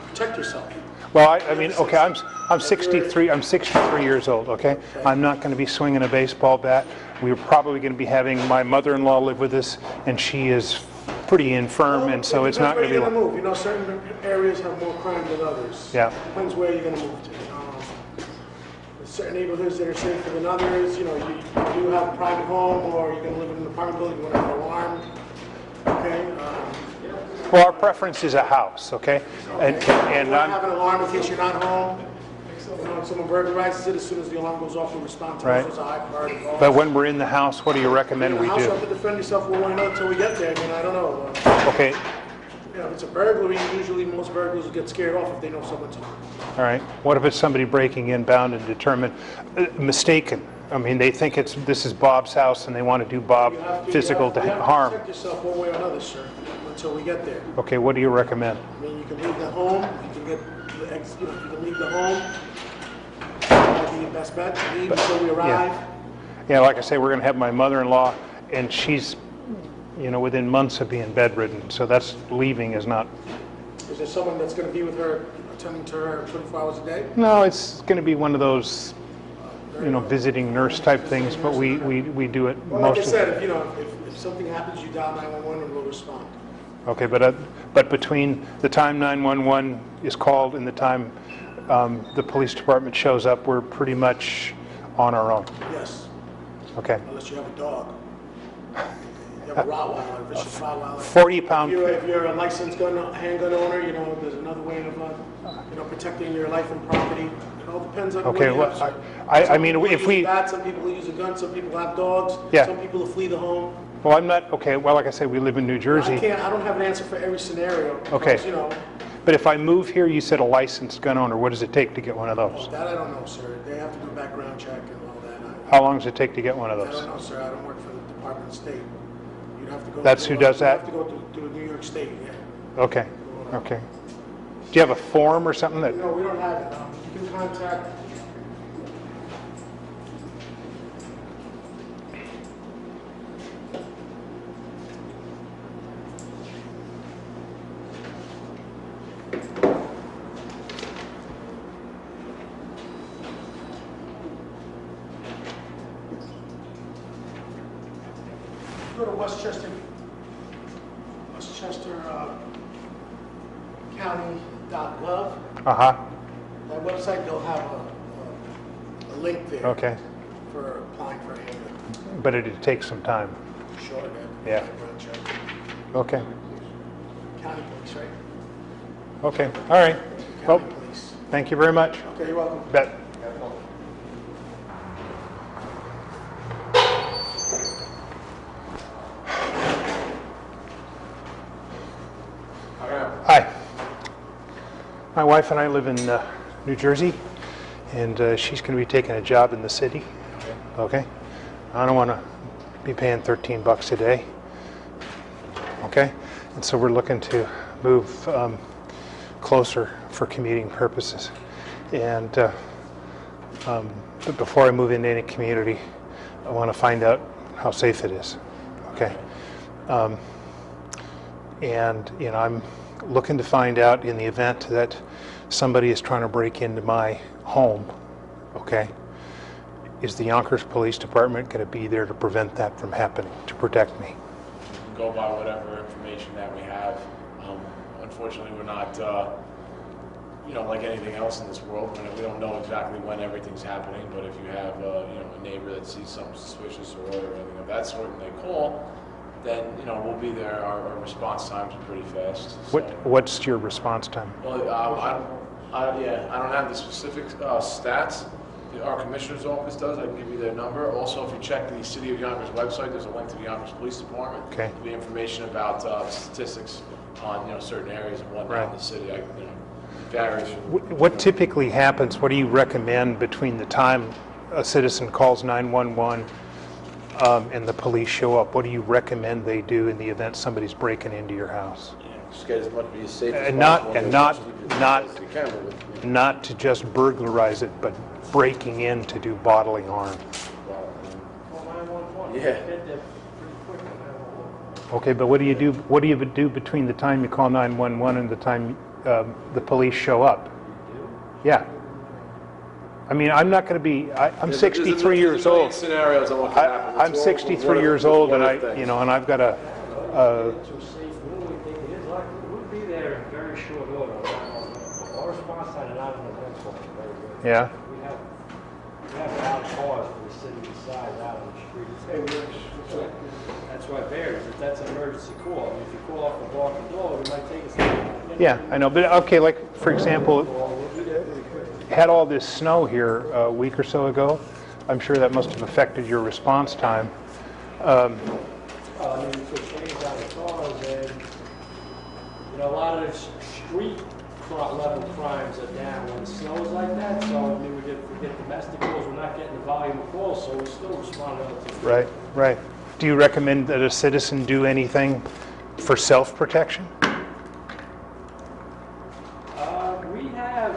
protect yourself. Well, I mean, okay, I'm 63. I'm 63 years old. Okay, I'm not going to be swinging a baseball bat. We're probably going to be having my mother-in-law live with us, and she is pretty infirm, and so it's not going to be. Where you're going to move. You know, certain areas have more crime than others. Yeah. Depends where you're going to move to. There's certain neighborhoods that are safer than others. You know, you have a private home, or you're going to live in an apartment building. You want to have an alarm. Okay. Well, our preference is a house. Okay, and you want to have an alarm in case you're not home. You know, if someone burglarizes it, as soon as the alarm goes off, we'll respond to Right. those. It's a high priority call. But when we're in the house, what do you recommend we You have do? to defend yourself. We won't know until we get there. I mean, I don't know. Okay, You know, if it's a burglary, usually most burglars get scared off if they know someone's home. all right. What if it's somebody breaking in, bound and determined, mistaken? I mean, they think this is Bob's house, and they want to do Bob physical you have harm. to protect yourself one way or another, sir, until we get there. Okay, what do you recommend? I mean, you can leave the home. You can you can leave the home. That might be your best bet. Leave until we arrive. Yeah, like I say, we're going to have my mother-in-law, and she's, within months of being bedridden, so that's leaving is not. Is there someone that's going to be with her, attending to her 24 hours a day? No, it's going to be one of those, visiting nurse type things, but we do it Well, most like I of said, if something happens, you dial 911 and we'll respond. Okay, but between the time 911 is called and the time the police department shows up, we're pretty much on our own. Yes, Okay. unless you have a dog. You have a Rottweiler, a vicious Rottweiler. 40-pound. If you're a licensed handgun owner, there's another way of protecting your life and property. It all depends on Okay, what you well, have, sir. I Some mean, people if use we. a bat, some people use a gun, some people have dogs. Yeah. Some people flee the home. Well, I'm not. Okay. Well, like I say, we live in New Jersey. I don't have an answer for every scenario. Okay. Because, But if I move here, you said a licensed gun owner. What does it take to get one of those? that I don't know, sir. They have to do a background check and all that. How long does it take to get one of I those? don't know, sir. I don't work for the Department of State. You'd have to go. That's who does that? You have to go to New York State, yeah. Okay. Okay. Do you have a form or something that? No, we don't have it. You can contact. Go to Westchester County.gov. Uh-huh. That website, they'll have a link there. Okay. For applying for a handgun. But it'd take some time. Sure, Yeah. background check. Okay. County police, right? Okay. All right. Well, County police. thank you very much. Okay, you're welcome. Bet. Hi. My wife and I live in New Jersey, and she's going to be taking a job in the city. Okay? I don't want to be paying $13 a day. Okay? And so we're looking to move closer for commuting purposes. And but before I move into any community, I want to find out how safe it is. Okay? And I'm looking to find out in the event that somebody is trying to break into my home, okay, is the Yonkers Police Department going to be there to prevent that from happening, to protect me? Go by whatever information that we have. Unfortunately, we're not, like anything else in this world. We don't know exactly when everything's happening, but if you have, a neighbor that sees something suspicious or anything of that sort and they call, then, we'll be there. Our response times are pretty fast. So. What's your response time? Well, I don't have the specific stats. Our commissioner's office does. I can give you their number. Also, if you check the City of Yonkers website, there's a link to the Yonkers Police Department. Okay. There'll be information about statistics on certain areas and whatnot in the city. Varies. What typically happens? What do you recommend between the time a citizen calls 911 and the police show up? What do you recommend they do in the event somebody's breaking into your house? Just get as much be as safe as And possible. not to just burglarize it, but breaking in to do bodily harm. Yeah. Okay, but what do you do? What do you do between the time you call 911 and the time the police show up? Yeah. I mean, I'm not going to be. I'm 63 years old. Scenarios on what can happen. I'm 63 years old, and I've got a. We'll be there in very short order. Our response time is not an eventful. Yeah. We have a lot of cars for the city besides out on the street. That's why it varies. If that's an emergency call, I mean, if you call off the block and door, it might take us. Yeah, I know, but okay, like for example, had all this snow here a week or so ago. I'm sure that must have affected your response time. I mean, you could change out the cars, and a lot of the street level crimes are down when it snows like that. So I mean, we get domestic calls. We're not getting the volume of calls, so we still respond relatively. Right. Do you recommend that a citizen do anything for self-protection? We have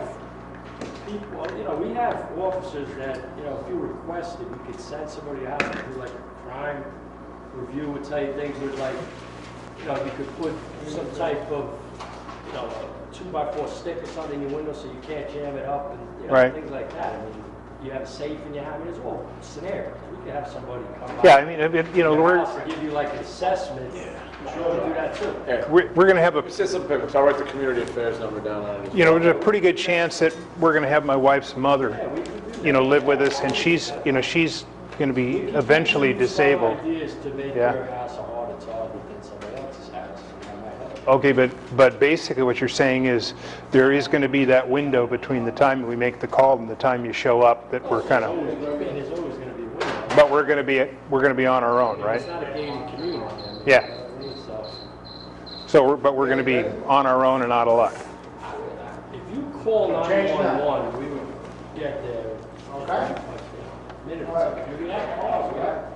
people, we have officers that, if you requested, we could send somebody out to do like a crime review, would tell you things with like, you could put some type of, 2x4 stick or something in your window so you can't jam it up and, things like that. I mean, you have a safe in your house. I mean, it's all scenarios. We could have somebody come by. Yeah, I mean, we're give you like an assessment. Sure, we do that too. Yeah. We're going to have a. Say some papers. I'll write the community affairs number down on it. There's a pretty good chance that we're going to have my wife's mother, live with us, and she's going to be eventually disabled. Ideas to make your house a harder target than somebody else's house. Okay, but basically what you're saying is there is going to be that window between the time we make the call and the time you show up that we're kind of. There's always going to be a window. But we're going to be on our own, right? It's not a gated community. Yeah. But we're going to be on our own and out of luck. If you call 911, we would get there. Okay. Minutes. We have cars.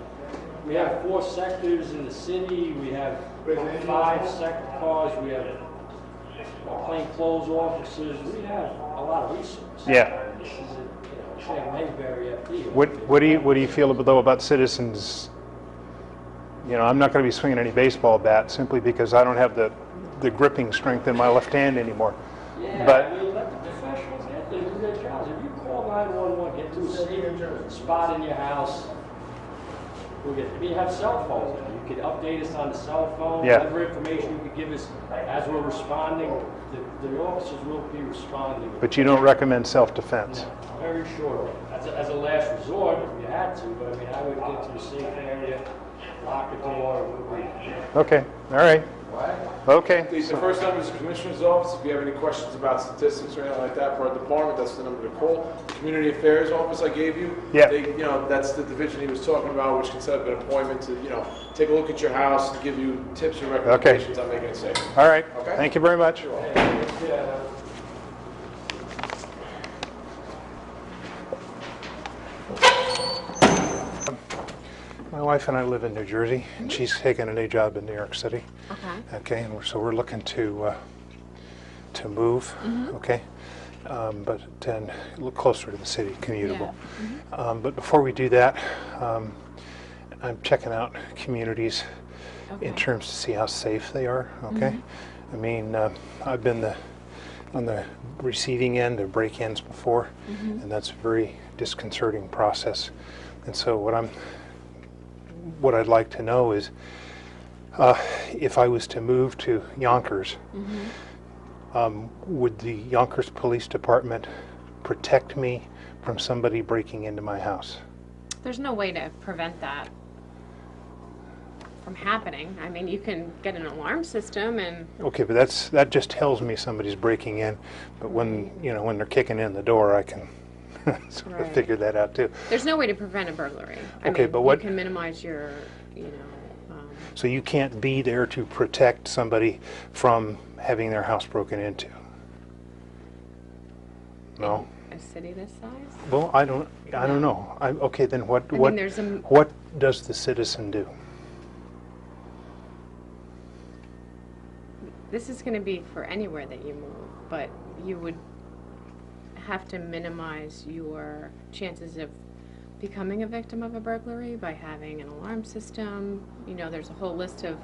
We have 4 sectors in the city. We have 5 sector cars. We have plainclothes officers. We have a lot of resources. Yeah. This is Mayberry FD. What do you feel though about citizens? I'm not going to be swinging any baseball bat simply because I don't have the gripping strength in my left hand anymore. Yeah, but I mean, let the professionals get there, do their jobs. If you call 911, get to a safe spot in your house, we have cell phones now. You can update us on the cell phone. Yeah. Whatever information you could give us as we're responding, the officers will be responding. But you don't recommend self-defense? No, very short. As a last resort, if you had to, but I mean, I would get to a safe area, lock the door. Okay, all right. Okay. The first number is the Commissioner's Office. If you have any questions about statistics or anything like that for our department, that's the number to call. The Community Affairs Office I gave you, that's the division he was talking about, which can set up an appointment to, take a look at your house and give you tips and recommendations on making it safe. All right. Okay. Thank you very much. My wife and I live in New Jersey, and she's taking a new job in New York City. Okay. Okay, and so we're looking to move. Okay, but then look closer to the city, commutable. But before we do that, I'm checking out communities in terms to see how safe they are. Okay, I mean, I've been on the receiving end of break-ins before, and that's a very disconcerting process. And so what I'd like to know is, if I was to move to Yonkers, would the Yonkers Police Department protect me from somebody breaking into my house? There's no way to prevent that from happening. I mean, you can get an alarm system and... Okay, but that just tells me somebody's breaking in. But when they're kicking in the door, I can sort of figure that out too. There's no way to prevent a burglary. I Okay, mean, but what... You can minimize your, So you can't be there to protect somebody from having their house broken into? No? A city this size? Well, I don't know. Okay, then what does the citizen do? This is going to be for anywhere that you move, but you would have to minimize your chances of becoming a victim of a burglary by having an alarm system. There's a whole list of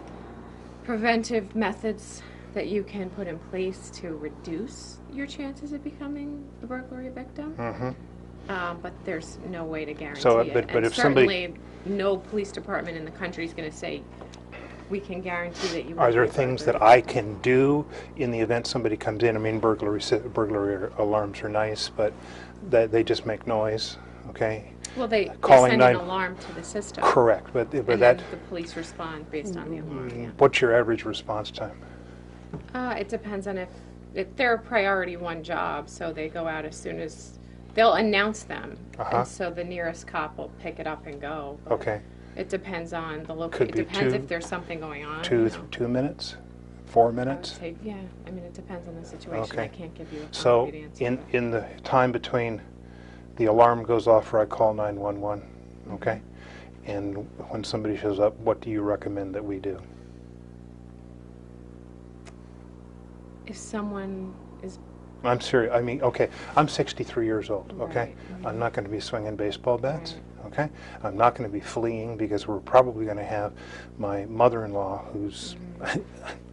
preventive methods that you can put in place to reduce your chances of becoming a burglary victim. But there's no way to guarantee it. But and if certainly no police department in the country is going to say, we can guarantee that you won't Are there be a things burglar. that I can do in the event somebody comes in? I mean, burglary alarms are nice, but they just make noise, okay? Well, they Calling send an alarm to the system. Correct, but And that... then the police respond based on the alarm, yeah. What's your average response time? It depends on if they're a priority one job, so they go out as soon as... They'll announce them, and so the nearest cop will pick it up and go. Okay. It depends on the location. It depends if there's something going on. 2 minutes? 4 minutes? I would say, yeah. I mean, it depends on the situation. Okay. I can't give you a So concrete answer. in the time between the alarm goes off or I call 911, okay? And when somebody shows up, what do you recommend that we do? If someone is... I'm serious. I mean, okay, I'm 63 years old, okay? Right. I'm not going to be swinging baseball bats, Right. okay? I'm not going to be fleeing because we're probably going to have my mother-in-law who's,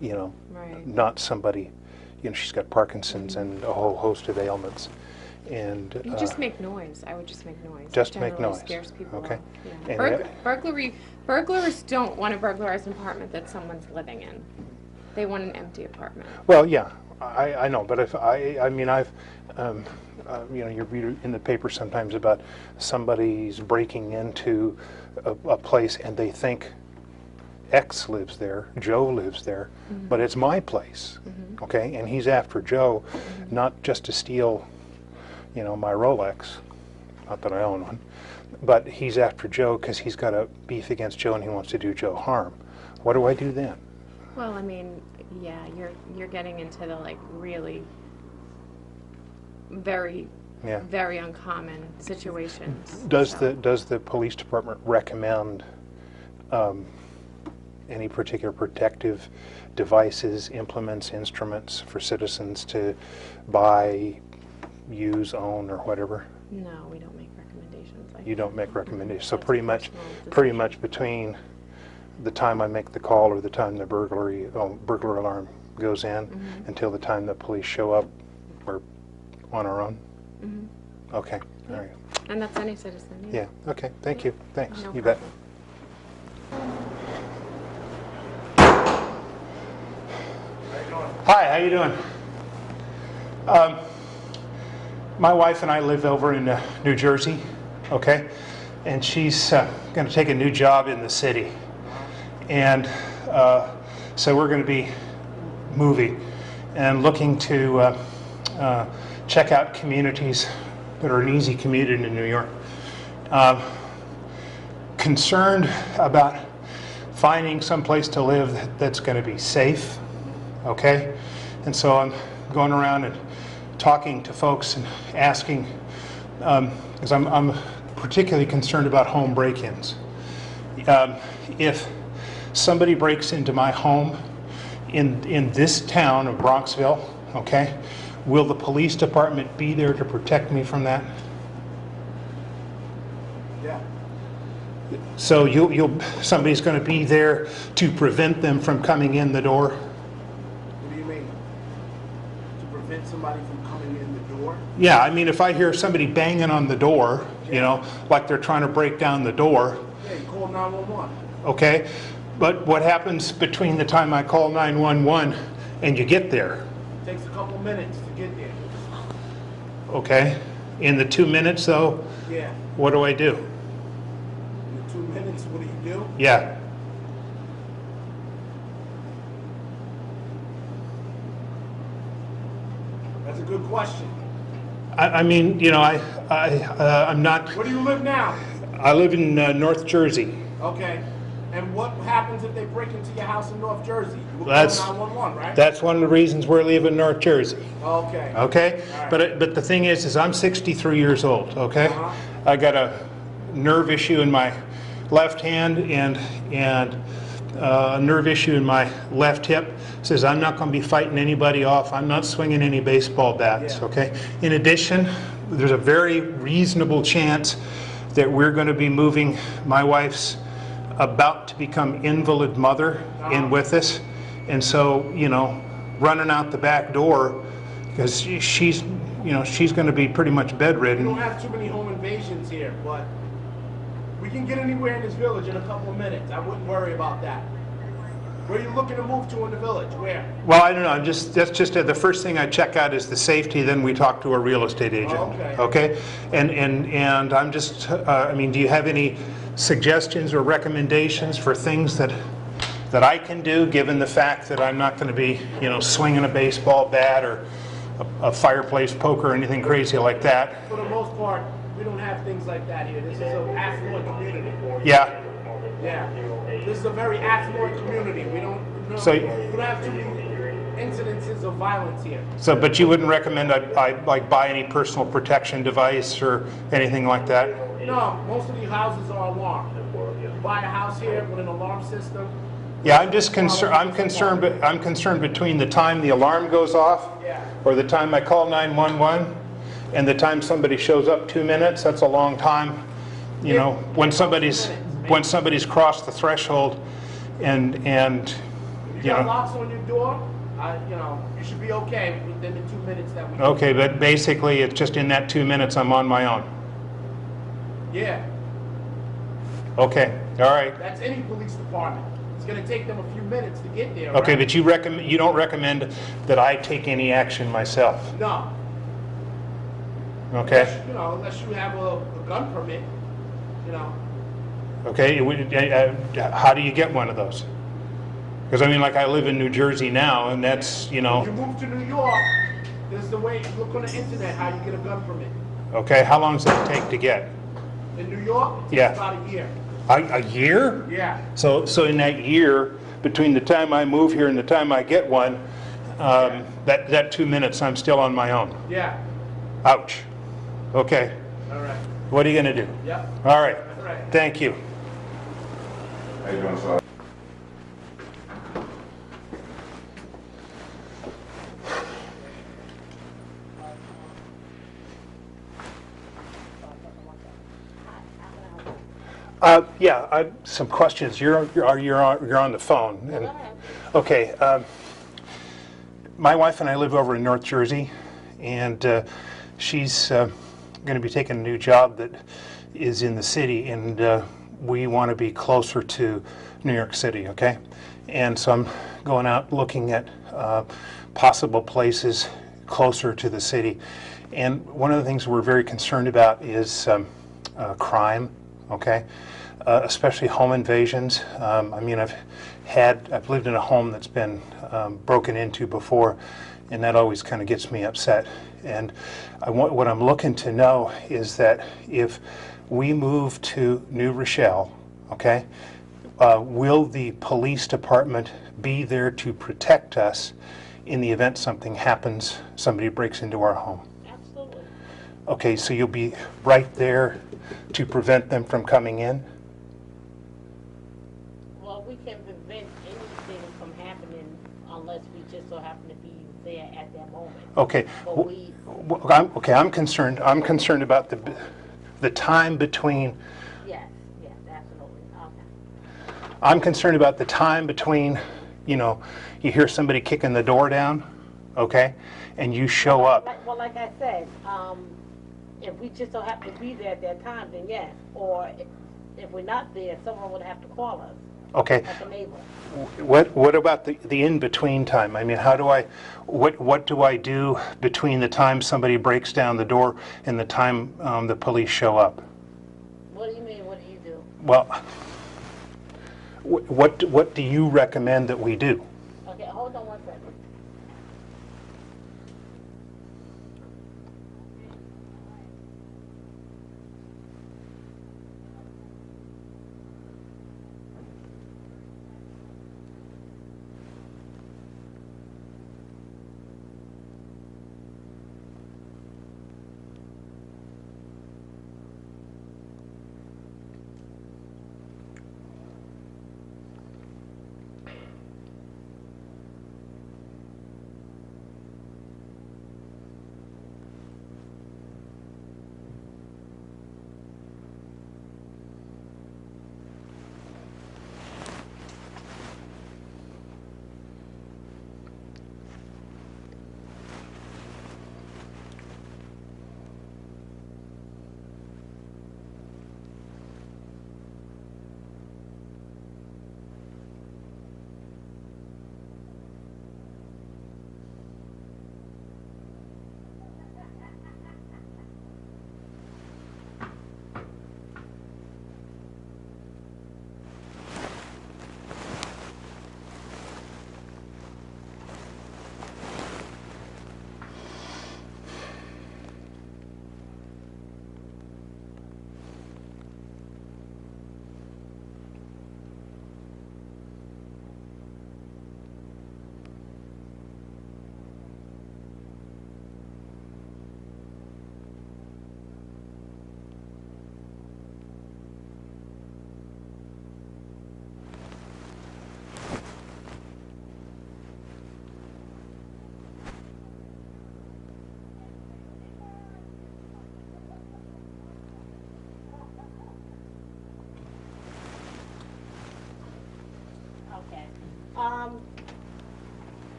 Right. not somebody, she's got Parkinson's and a whole host of ailments. And You just make noise. I would just make noise. Just It make generally noise. scares people Okay. off. Yeah. And Burglars don't want to burglarize an apartment that someone's living in. They want an empty apartment. well, yeah, I know, but if I've you read in the paper sometimes about somebody's breaking into a place and they think X lives there, Joe lives there, but it's my place, okay? And he's after Joe, not just to steal, my Rolex, not that I own one, but he's after Joe because he's got a beef against Joe and he wants to do Joe harm. What do I do then? Well, I mean, yeah, you're getting into the really very very uncommon situations. Does the police department recommend any particular protective devices, implements, instruments for citizens to buy, use, own, or whatever? No, we don't make recommendations. You don't make recommendations. So That's pretty personal much between the time I make the call or the time the burglar alarm goes in until the time the police show up, we're on our own? Okay, all right. And that's any citizen. Yeah, okay, thank you, thanks, No you bet. Hi, how you doing? My wife and I live over in New Jersey, okay? And she's going to take a new job in the city. And so we're going to be moving and looking to check out communities that are an easy commute into New York. Concerned about finding some place to live that's going to be safe, okay? And so I'm going around and talking to folks and asking, because I'm particularly concerned about home break-ins. if somebody breaks into my home in this town of Bronxville, okay, will the police department be there to protect me from that? Yeah. So somebody's going to be there to prevent them from coming in the door? What do you mean? To prevent somebody from coming in the door? Yeah, I mean, if I hear somebody banging on the door, you know, like they're trying to break down the door. Yeah, you call 911. Okay, but what happens between the time I call 911 and you get there? It takes a couple minutes to get there. Okay, in the 2 minutes though, Yeah. what do I do? In the 2 minutes, what do you do? Yeah. That's a good question. I mean, you know, I'm not. Where do you live now? I live in North Jersey. Okay. And what happens if they break into your house in North Jersey? You will call That's 911, right? That's one of the reasons we're leaving North Jersey. Okay. Okay, All right. but the thing is I'm 63 years old. Okay, I got a nerve issue in my left hand and a nerve issue in my left hip. Says I'm not going to be fighting anybody off. I'm not swinging any baseball bats. Yeah. Okay. In addition, there's a very reasonable chance that we're going to be moving my wife's about to become invalid mother in with us, and so, you know, running out the back door because she's going to be pretty much We bedridden. don't have too many home invasions here, but we can get anywhere in this village in a couple of minutes. I wouldn't worry about that. Where are you looking to move to in the village? Where? Well, I don't know. That's just the first thing I check out is the safety. Then we talk to a real estate agent. Okay. Okay. And I'm just. I mean, do you have any suggestions or recommendations for things that I can do, given the fact that I'm not going to be, you know, swinging a baseball bat or a fireplace poker or anything crazy like that? For the most part, we don't have things like that here. This is an affluent community. Yeah. Yeah. This is a very affluent community. We don't have too many incidences of violence here. So, but you wouldn't recommend I like buy any personal protection device or anything like that? No, most of the houses are alarmed. You buy a house here with an alarm system. Yeah, I'm just concerned. I'm concerned between the time the alarm goes off, or the time I call 911, and the time somebody shows up. 2 minutes. That's a long time. You know, when somebody's crossed the threshold, and If you you got know. locks on your door, you know, you should be okay within the 2 minutes that we. Okay, but basically, it's just in that 2 minutes I'm on my own. Yeah. Okay. All right. That's any police department. It's going to take them a few minutes to get there. Okay, right? but you don't recommend that I take any action myself. No. Okay. Unless, you know, unless you have a gun permit, you know. Okay. How do you get one of those? Because I mean, like I live in New Jersey now, and that's, you know. If you move to New York, there's the way. Look on the internet how you get a gun permit. Okay. How long does that take to get? In New York, it takes Yeah. about a year. A year? Yeah. So in that year, between the time I move here and the time I get one, that 2 minutes, I'm still on my own. Yeah. Ouch. Okay. All right. What are you going to do? Yep. All right. All right. Thank you. How you doing, sir? Yeah, some questions. You're on the phone. And, okay. My wife and I live over in North Jersey, and she's going to be taking a new job that is in the city, and we want to be closer to New York City. Okay, and so I'm going out looking at possible places closer to the city. And one of the things we're very concerned about is crime. Okay, especially home invasions. I mean, I've lived in a home that's been broken into before, and that always kind of gets me upset. And what I'm looking to know is that if we move to New Rochelle, okay, will the police department be there to protect us in the event something happens, somebody breaks into our home? Absolutely. Okay, so you'll be right there to prevent them from coming in? can prevent anything from happening unless we just so happen to be there at that moment. Okay. But we, I'm concerned. I'm concerned about the time between. yes, absolutely. Okay. I'm concerned about the time between, you hear somebody kicking the door down, okay, and you show up. Like I said, if we just so happen to be there at that time, then yes. Or if we're not there, someone would have to call us. Okay. Like a neighbor. What about the in-between time? I mean, what do I do between the time somebody breaks down the door and the time the police show up? What do you mean, what do you do? Well, what do you recommend that we do? Okay, hold on one second.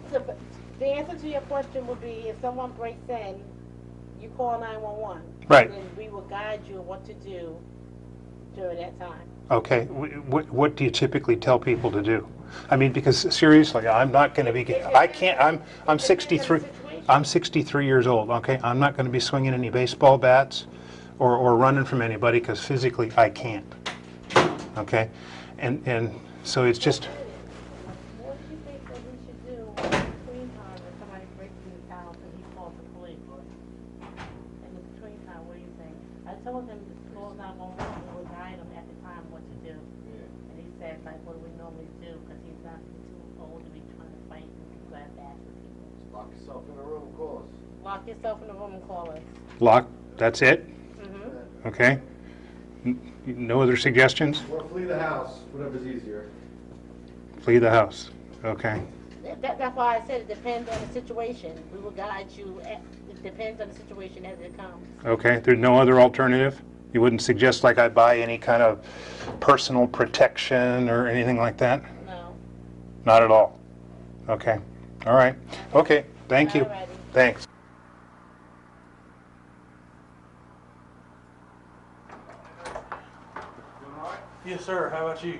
So the answer to your question would be if someone breaks in, you call 911. Right. And we will guide you what to do during that time. Okay. What do you typically tell people to do? I mean, because seriously, I'm not going to be. I can't. I'm 63. I'm 63 years old. Okay. I'm not going to be swinging any baseball bats or running from anybody because physically I can't. Okay. And so it's just. What do you think that we should do between time when somebody breaks in the house and he calls the police? In the between time, what do you think? I told him to call 911 and we'll guide him at the time what to do. And he said, like, what do we normally do? Because he's not too old to be trying to fight and grab bats with people. Lock yourself in a room and call us. Lock yourself in a room and call us. Lock. That's it. Mm-hmm. Okay. No other suggestions? Or flee the house, whatever's easier. Flee the house. Okay. That's why I said it depends on the situation. We will guide you. It depends on the situation as it comes. Okay. There's no other alternative? You wouldn't suggest like I buy any kind of personal protection or anything like that? No. Not at all. Okay. All right. Okay. Thank you. Alrighty. Thanks. Yes, sir. How about you?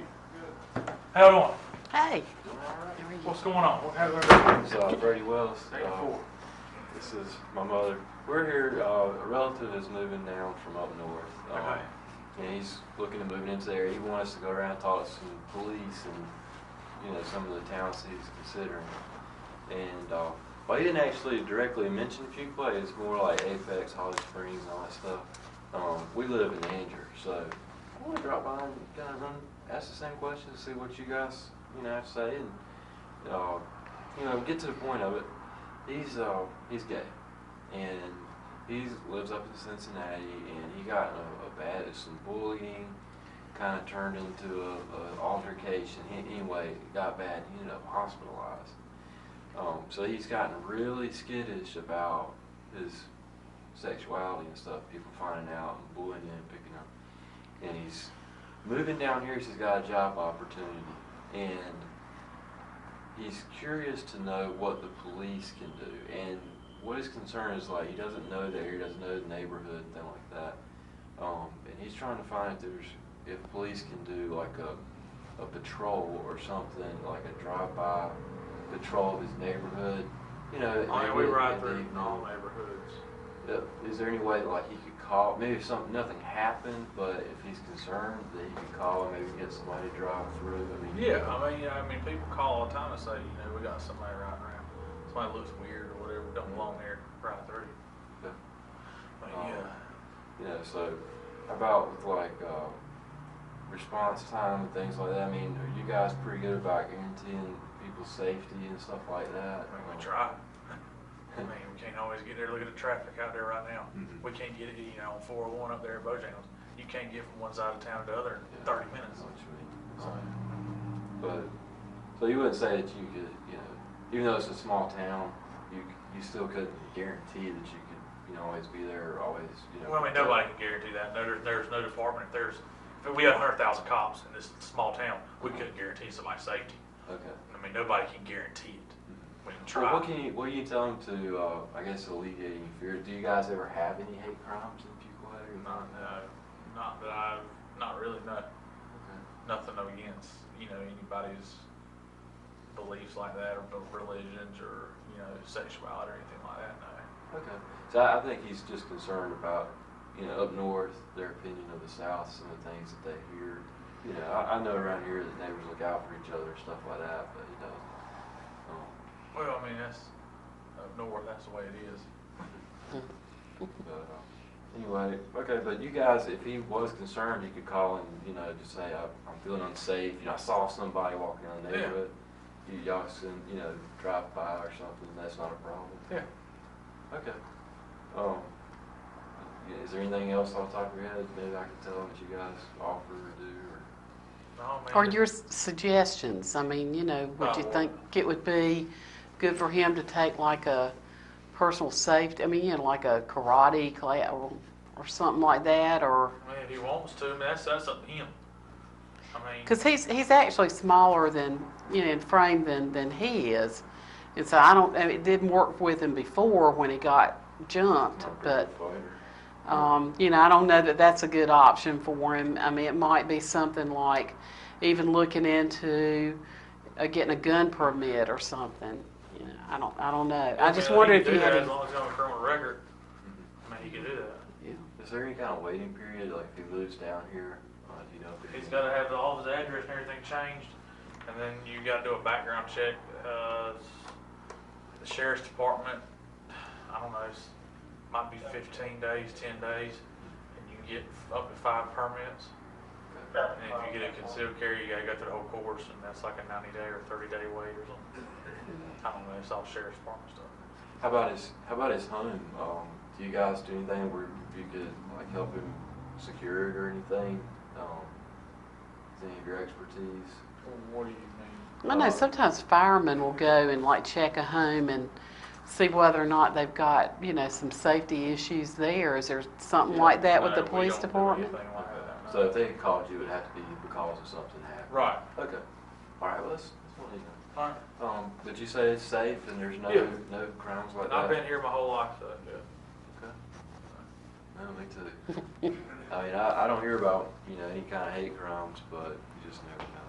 Good. How you doing? Hey. What's going on? How's everything? It's Brady Wells. This is my mother. We're here. A relative is moving down from up north. Okay. And he's looking to move into the area. He wants us to go around and talk to some police and some of the towns he's considering. And well, he didn't actually directly mention a few places. More like Apex, Holly Springs, and all that stuff. We live in Anger, so I want to drop by and kind of ask the same questions, see what you guys have to say, and get to the point of it. He's gay, and he lives up in Cincinnati, and he got some bullying, kind of turned into a altercation. Anyway, it got bad. He ended up hospitalized. So he's gotten really skittish about his sexuality and stuff. People finding out and bullying him, picking up. And he's moving down here. He's got a job opportunity, and he's curious to know what the police can do. And what his concern is, like, he doesn't know the area, doesn't know the neighborhood, thing like that. And he's trying to find if police can do like a patrol or something, like a drive-by patrol of his neighborhood. You know, we ride through all neighborhoods. Is there any way that, like, he could call? Maybe if nothing happened, but if he's concerned, that he could call and maybe get somebody to drive through. I mean, I mean, people call all the time and say, we got somebody riding around. Somebody looks weird or whatever, don't belong there, right through. Yeah. But So how about with like response time and things like that? I mean, are you guys pretty good about guaranteeing people's safety and stuff like that? we try. I mean, we can't always get there. Look at the traffic out there right now. Mm-hmm. We can't get it, on 401 up there at Bojangles. You can't get from one side of town to the other in 30 minutes. So you wouldn't say that you could, even though it's a small town, you still couldn't guarantee that you could, always be there or always, Well, I mean, nobody can guarantee that. There's no department. If we had 100,000 cops in this small town, we couldn't guarantee somebody's safety. Okay. I mean, nobody can guarantee it. We can try. Well, what can you tell them to, I guess, alleviate any fear? Do you guys ever have any hate crimes in Fuquay? Not really, no. Okay. Nothing against, anybody's beliefs like that, or religions, or, sexuality or anything like that, no. Okay. So I think he's just concerned about, up north, their opinion of the South, some of the things that they hear. I know around here that neighbors look out for each other and stuff like that, but he doesn't. Well, I mean, that's up north, that's the way it is. But anyway, okay, but you guys, if he was concerned, he could call and, just say, I'm feeling unsafe. I saw somebody walking in the neighborhood. Y'all can, drive by or something. That's not a problem. Yeah. Okay. Is there anything else off the top of your head maybe I can tell them that you guys offer or do? Or your suggestions? I mean, would you think it would be good for him to take like a personal safety? I mean, like a karate class or something like that, or? I mean, if he wants to, that's up to him. I mean, because he's actually smaller than in frame than he is, and so it didn't work with him before when he got jumped, but. I don't know that that's a good option for him. I mean, it might be something like even looking into getting a gun permit or something. I don't know. I just wondered if you had. As long as he's on a criminal record, I mean, he can do that. Yeah. Is there any kind of waiting period, like if he lives down here? He's got to have all his address and everything changed, and then you got to do a background check. The sheriff's department, I don't know. Might be 15 days, 10 days, and you can get up to 5 permits. And if you get a concealed carry, you got to go through the whole course, and that's like a 90-day or 30-day wait or something. I don't know. It's all sheriff's department stuff. How about his home? Do you guys do anything where you could like help him secure it or anything? Is any of your expertise? What do you mean? I know sometimes firemen will go and like check a home and see whether or not they've got, some safety issues there. Is there something like that with the police department? Like that, no. So if they had called you, it would have to be because of something happened. Right. Okay. All right. Well, that's what you know. All right. But you say it's safe and there's no crimes like that. I've been here my whole life, so yeah. Okay. Well, me too. I mean, I don't hear about any kind of hate crimes, but you just never know.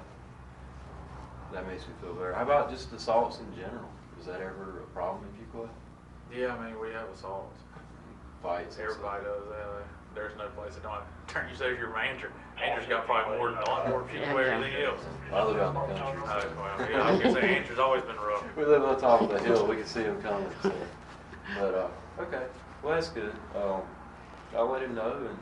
That makes me feel better. How about just assaults in general? Is that ever a problem in Fuquay? Yeah, I mean, we have assaults. Fights. Everybody does that. There's no place that don't turn you say you're a manager. Andrew's got probably a lot more Fuquay than anything else. I live out in the country. Well, yeah, I was going to say Andrew's always been rough. We live on top of the hill. We can see him coming. So. But, okay. Well, that's good. I'll let him know and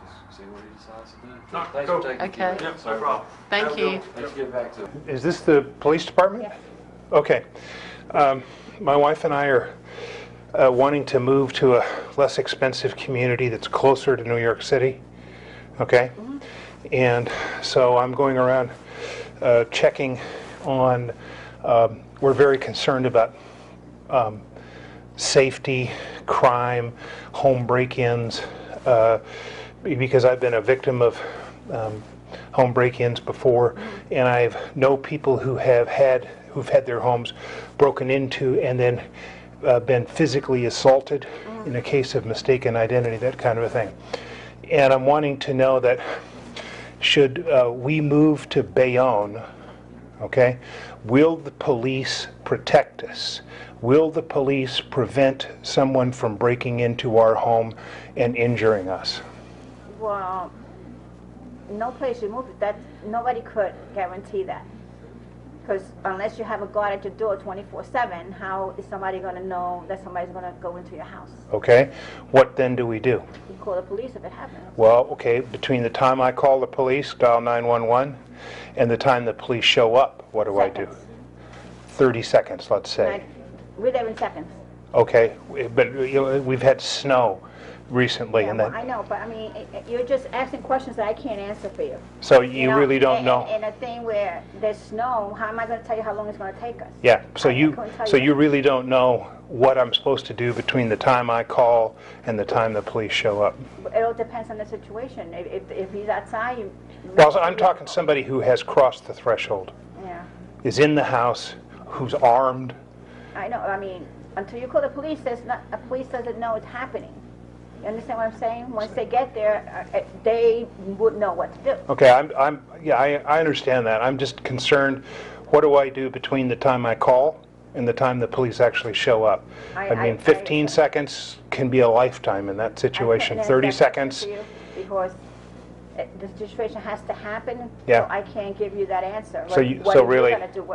just see what he decides to do. Thanks for taking Okay. Yep, no problem. Thank you. Let's get back to it. Is this the police department? Yes. Okay. My wife and I are wanting to move to a less expensive community that's closer to New York City. Okay? And so I'm going around checking on, we're very concerned about safety, crime, home break-ins, because I've been a victim of home break-ins before, and I know people who've had their homes broken into and then been physically assaulted in a case of mistaken identity, that kind of a thing. And I'm wanting to know that should we move to Bayonne, okay, will the police protect us? Will the police prevent someone from breaking into our home and injuring us? Well, no place you move, that nobody could guarantee that. Because unless you have a guard at your door 24/7, how is somebody going to know that somebody's going to go into your house? Okay, what then do we do? You call the police if it happens. Well, okay, between the time I call the police, dial 911, and the time the police show up, what do I do? 30 seconds, let's say. We're there in seconds. Okay, but we've had snow recently, and I know, but I mean, you're just asking questions that I can't answer for you. So you really don't know. And a thing where there's snow, how am I going to tell you how long it's going to take us? Yeah. So you really don't know what I'm supposed to do between the time I call and the time the police show up. It all depends on the situation. If he's outside, you. Well, I'm talking somebody who has crossed the threshold. Yeah. Is in the house, who's armed. I know. I mean, until you call the police, police doesn't know it's happening. You understand what I'm saying? Once they get there, they would know what to do. Okay, I understand that. I'm just concerned, what do I do between the time I call and the time the police actually show up? I mean, 15 seconds can be a lifetime in that situation. 30 seconds. Because the situation has to happen. Yeah. So I can't give you that answer. So really, gonna do?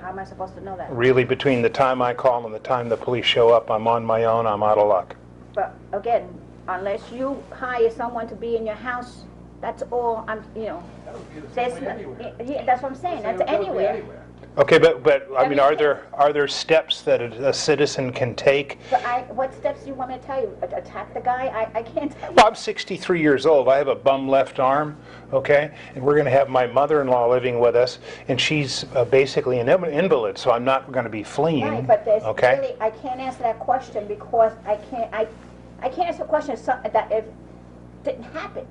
How am I supposed to know that? Really, between the time I call and the time the police show up, I'm on my own. I'm out of luck. But again, unless you hire someone to be in your house, that's all that's what I'm saying. That's anywhere. Okay, but I mean, are there steps that a citizen can take? But what steps do you want me to tell you? Attack the guy? I can't tell you. Well, I'm 63 years old. I have a bum left arm, okay? And we're going to have my mother-in-law living with us, and she's basically an invalid, so I'm not going to be fleeing. Right, but there's okay? really, I can't answer that question because I can't answer a question that if didn't happen.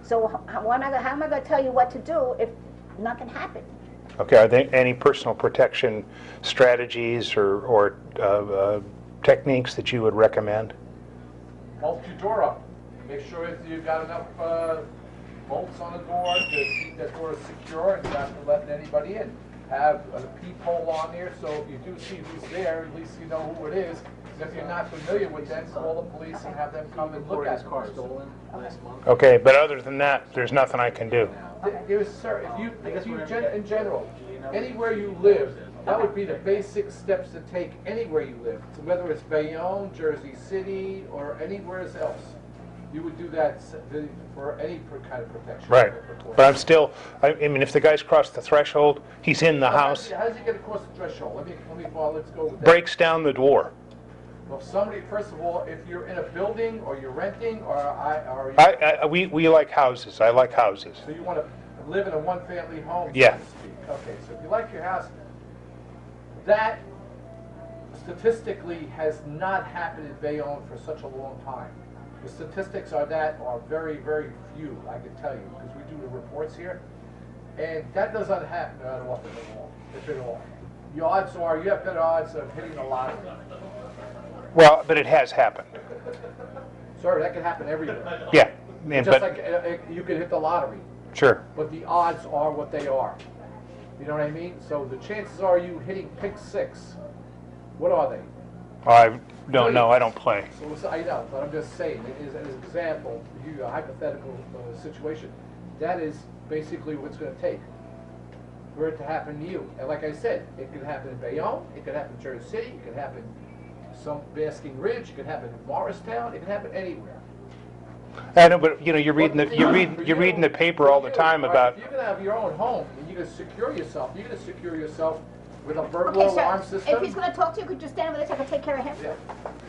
So how am I going to tell you what to do if nothing happened? Okay, are there any personal protection strategies or techniques that you would recommend? Bolt your door up. Make sure that you've got enough bolts on the door to keep that door secure and not to let anybody in. Have a peephole on there so if you do see who's there, at least you know who it is. If you're not familiar with them, call the police and have them come and look at his car stolen last month. Okay, but other than that, there's nothing I can do. Sir, if you in general, anywhere you live, that would be the basic steps to take anywhere you live. So whether it's Bayonne, Jersey City, or anywhere else, you would do that for any kind of protection. Right, but I'm still, I mean, if the guy's crossed the threshold, he's in the house. How does he get across the threshold? Let's go with that. Breaks down the door. Well, first of all, if you're in a building or you're renting we like houses. I like houses. So you want to live in a one-family home, yeah. so to speak. Okay, so if you like your house, that statistically has not happened in Bayonne for such a long time. The statistics are very, very few, I can tell you, because we do the reports here. And that does not happen that often at all, if at all. The odds are, you have better odds of hitting the lottery. Well, but it has happened. Sir, that can happen everywhere. Yeah. Just like you could hit the lottery. Sure. But the odds are what they are. You know what I mean? So the chances are you hitting pick six. What are they? I don't know. I don't play. So I know, but I'm just saying, as an example, to give you a hypothetical situation, that is basically what's going to take for it to happen to you. And like I said, it could happen in Bayonne, it could happen in Jersey City, it could happen some Basking Ridge, it could happen in Morristown, it could happen anywhere. I know, but you're reading the paper all the time about. If you're going to have your own home and you're going to secure yourself, with a burglar alarm system. If he's going to talk to you, could you stand over there so I can take care of him? Yeah.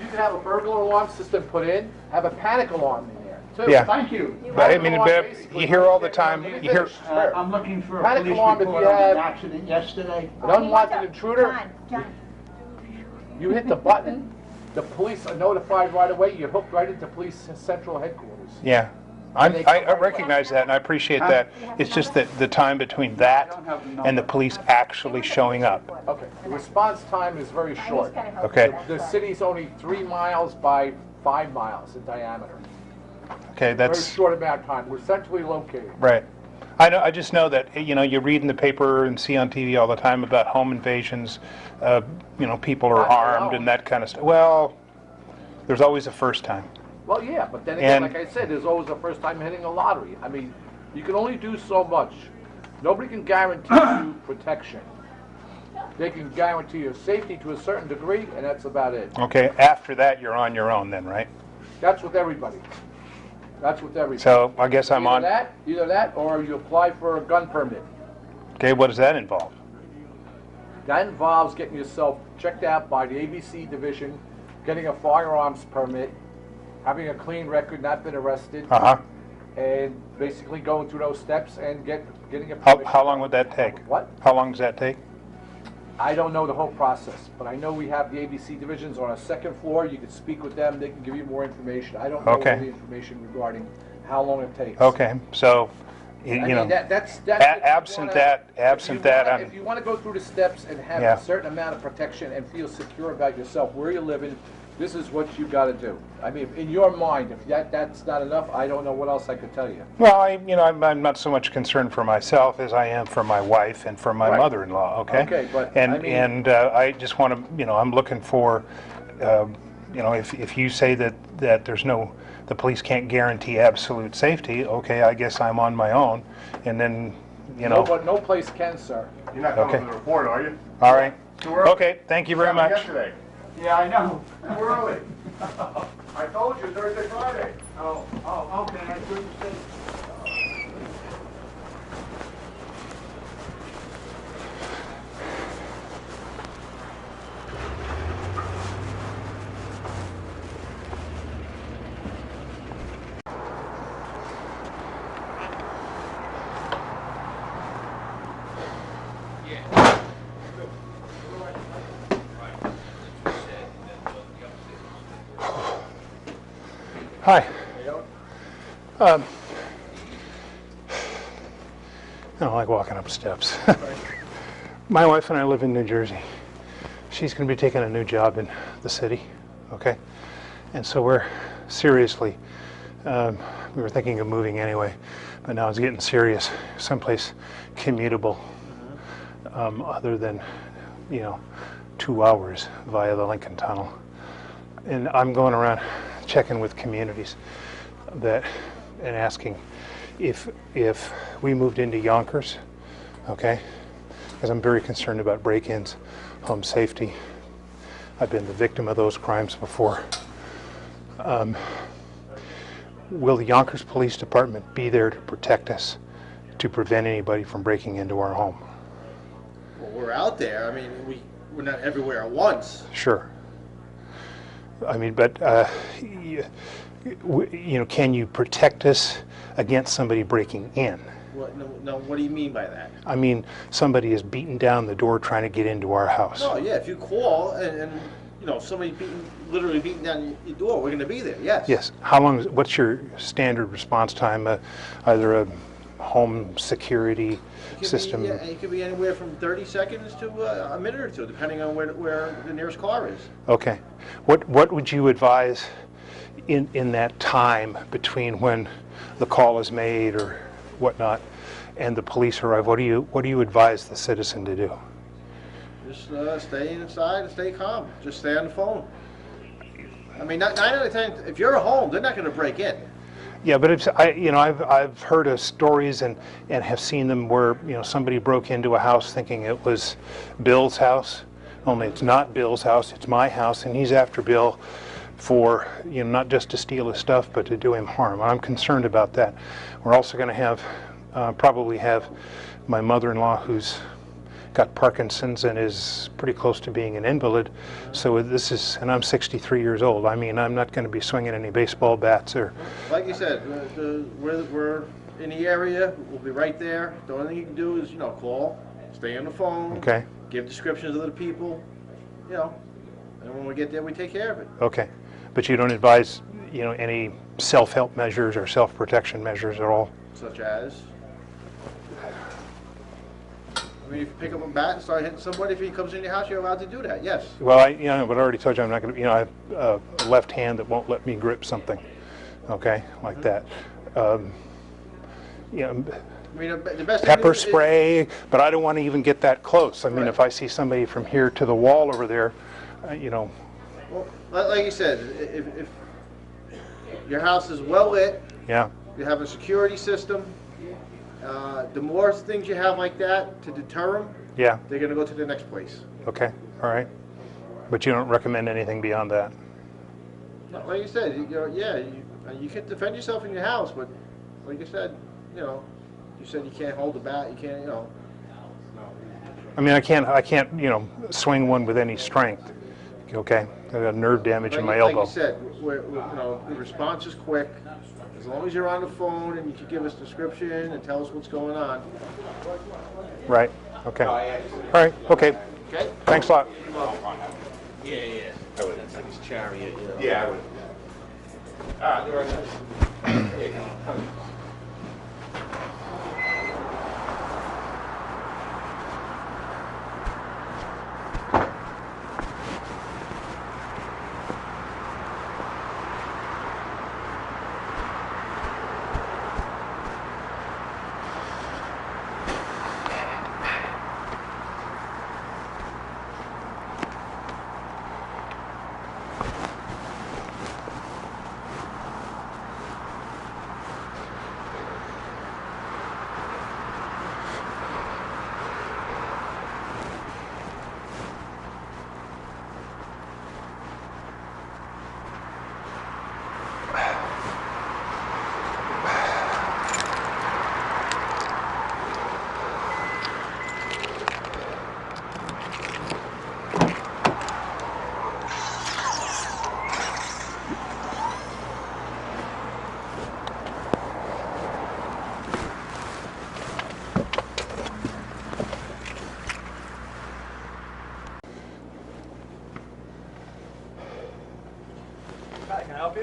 You can have a burglar alarm system put in, have a panic alarm in there. too. Yeah. Thank you. But I mean, but you hear all the time, you hear, I'm looking for a Panic police alarm if report you on have the accident yesterday. an unwanted intruder. John, You hit the button, the police are notified right away, you're hooked right into police central headquarters. yeah. I recognize that and I appreciate that. It's just that the time between that and the police actually showing up. Okay, the response time is very short. Okay. The city's only 3 miles by 5 miles in diameter. Okay, Very that's short amount of time. We're centrally located. right. I just know that, you know, you read in the paper and see on TV all the time about home invasions, you know, people are armed and that kind of stuff. Well, there's always a first time. Well, yeah, but then again, And- like I said, there's always a first time hitting a lottery. I mean, you can only do so much. Nobody can guarantee you protection. They can guarantee your safety to a certain degree, and that's about it. Okay, after that you're on your own then, right? That's with everybody. That's with everybody. So I guess I'm on. Either that, or you apply for a gun permit. Okay, what does that involve? That involves getting yourself checked out by the ABC division, getting a firearms permit, having a clean record, not been arrested, and basically going through those steps and getting a permission. How long would that take? What? How long does that take? I don't know the whole process, but I know we have the ABC divisions on a second floor. You can speak with them. They can give you more information. I don't know all the information regarding how long it takes. Okay, so you know, absent that, if you want to go through the steps and have Yeah. a certain amount of protection and feel secure about yourself, where you're living, this is what you got to do. I mean, in your mind, if that's not enough, I don't know what else I could tell you. well, I'm not so much concerned for myself as I am for my wife and for my Right. mother-in-law. Okay. Okay, but, and I mean- I just want to, you know, I'm looking for, you know, if you say that there's no, the police can't guarantee absolute safety. Okay, I guess I'm on my own, and then, you know. No, but no place can, sir. You're not coming to the report, are you? All right. Okay. Thank you very much. Yesterday. Yeah, I know. Too early. I told you Thursday, Friday. Oh, okay, I thought you said. Hi. I don't like walking up steps. My wife and I live in New Jersey. She's going to be taking a new job in the city, okay? And so we're seriously, we were thinking of moving anyway, but now it's getting serious. Someplace commutable, other than, you know, 2 hours via the Lincoln Tunnel. And I'm going around checking with communities that and asking if we moved into Yonkers, okay, because I'm very concerned about break-ins, home safety. I've been the victim of those crimes before. Will the Yonkers Police Department be there to protect us, to prevent anybody from breaking into our home? Well, we're out there. I mean, we're not everywhere at once. Sure. I mean, but you know, can you protect us against somebody breaking in? What, no, what do you mean by that? I mean, somebody is beating down the door trying to get into our house. No, yeah, if you call and you know, somebody literally beating down your door, we're going to be there, yes. Yes. How long, what's your standard response time? Either a home security system? Yeah, it could be anywhere from 30 seconds to a minute or two, depending on where the nearest car is. Okay. What would you advise in that time between when the call is made or whatnot and the police arrive? What do you advise the citizen to do? Just stay inside and stay calm. Just stay on the phone. I mean, 9 out of 10, if you're at home, they're not going to break in. Yeah, but it's, I've heard of stories and have seen them where, you know, somebody broke into a house thinking it was Bill's house, only it's not Bill's house, it's my house, and he's after Bill for, you know, not just to steal his stuff, but to do him harm. I'm concerned about that. We're also going to have, probably have my mother-in-law who's got Parkinson's and is pretty close to being an invalid. So this is, and I'm 63 years old. I mean, I'm not going to be swinging any baseball bats or. Like you said, we're in the area. We'll be right there. The only thing you can do is, call, stay on the phone. Okay. Give descriptions of the people, and when we get there, we take care of it. Okay, but you don't advise, any self-help measures or self-protection measures at all? Such as? I mean, if you pick up a bat and start hitting somebody, if he comes in your house, you're allowed to do that, yes. Well, but I already told you I'm not going to, I have a left hand that won't let me grip something, okay, like that. I mean, the best Pepper thing spray, but I don't want to even get that close. I mean, if I see somebody from here to the wall over there, Well, like you said, if your house is well lit, yeah, you have a security system, the more things you have like that to deter them, yeah, they're going to go to the next place. Okay, all right. But you don't recommend anything beyond that? No, like you said, you can defend yourself in your house, but like you said, you said you can't hold a bat, you can't, I mean, I can't, swing one with any strength. Okay, I got nerve damage in my elbow. Like you said, the response is quick. As long as you're on the phone and you can give us description and tell us what's going on. Right. Okay. All right. Okay. Okay. Thanks a lot. Yeah. I would. That's like his chariot. Yeah, I would. There you go.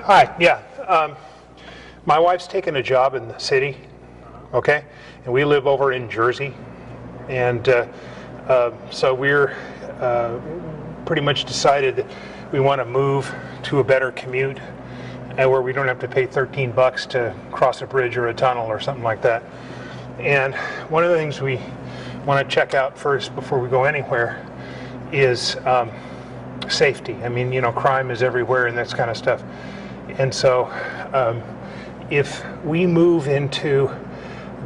Hi, yeah. My wife's taken a job in the city, okay? And we live over in Jersey. And so we're pretty much decided that we want to move to a better commute where we don't have to pay $13 to cross a bridge or a tunnel or something like that. And one of the things we want to check out first before we go anywhere is safety. I mean, crime is everywhere and that kind of stuff. And so if we move into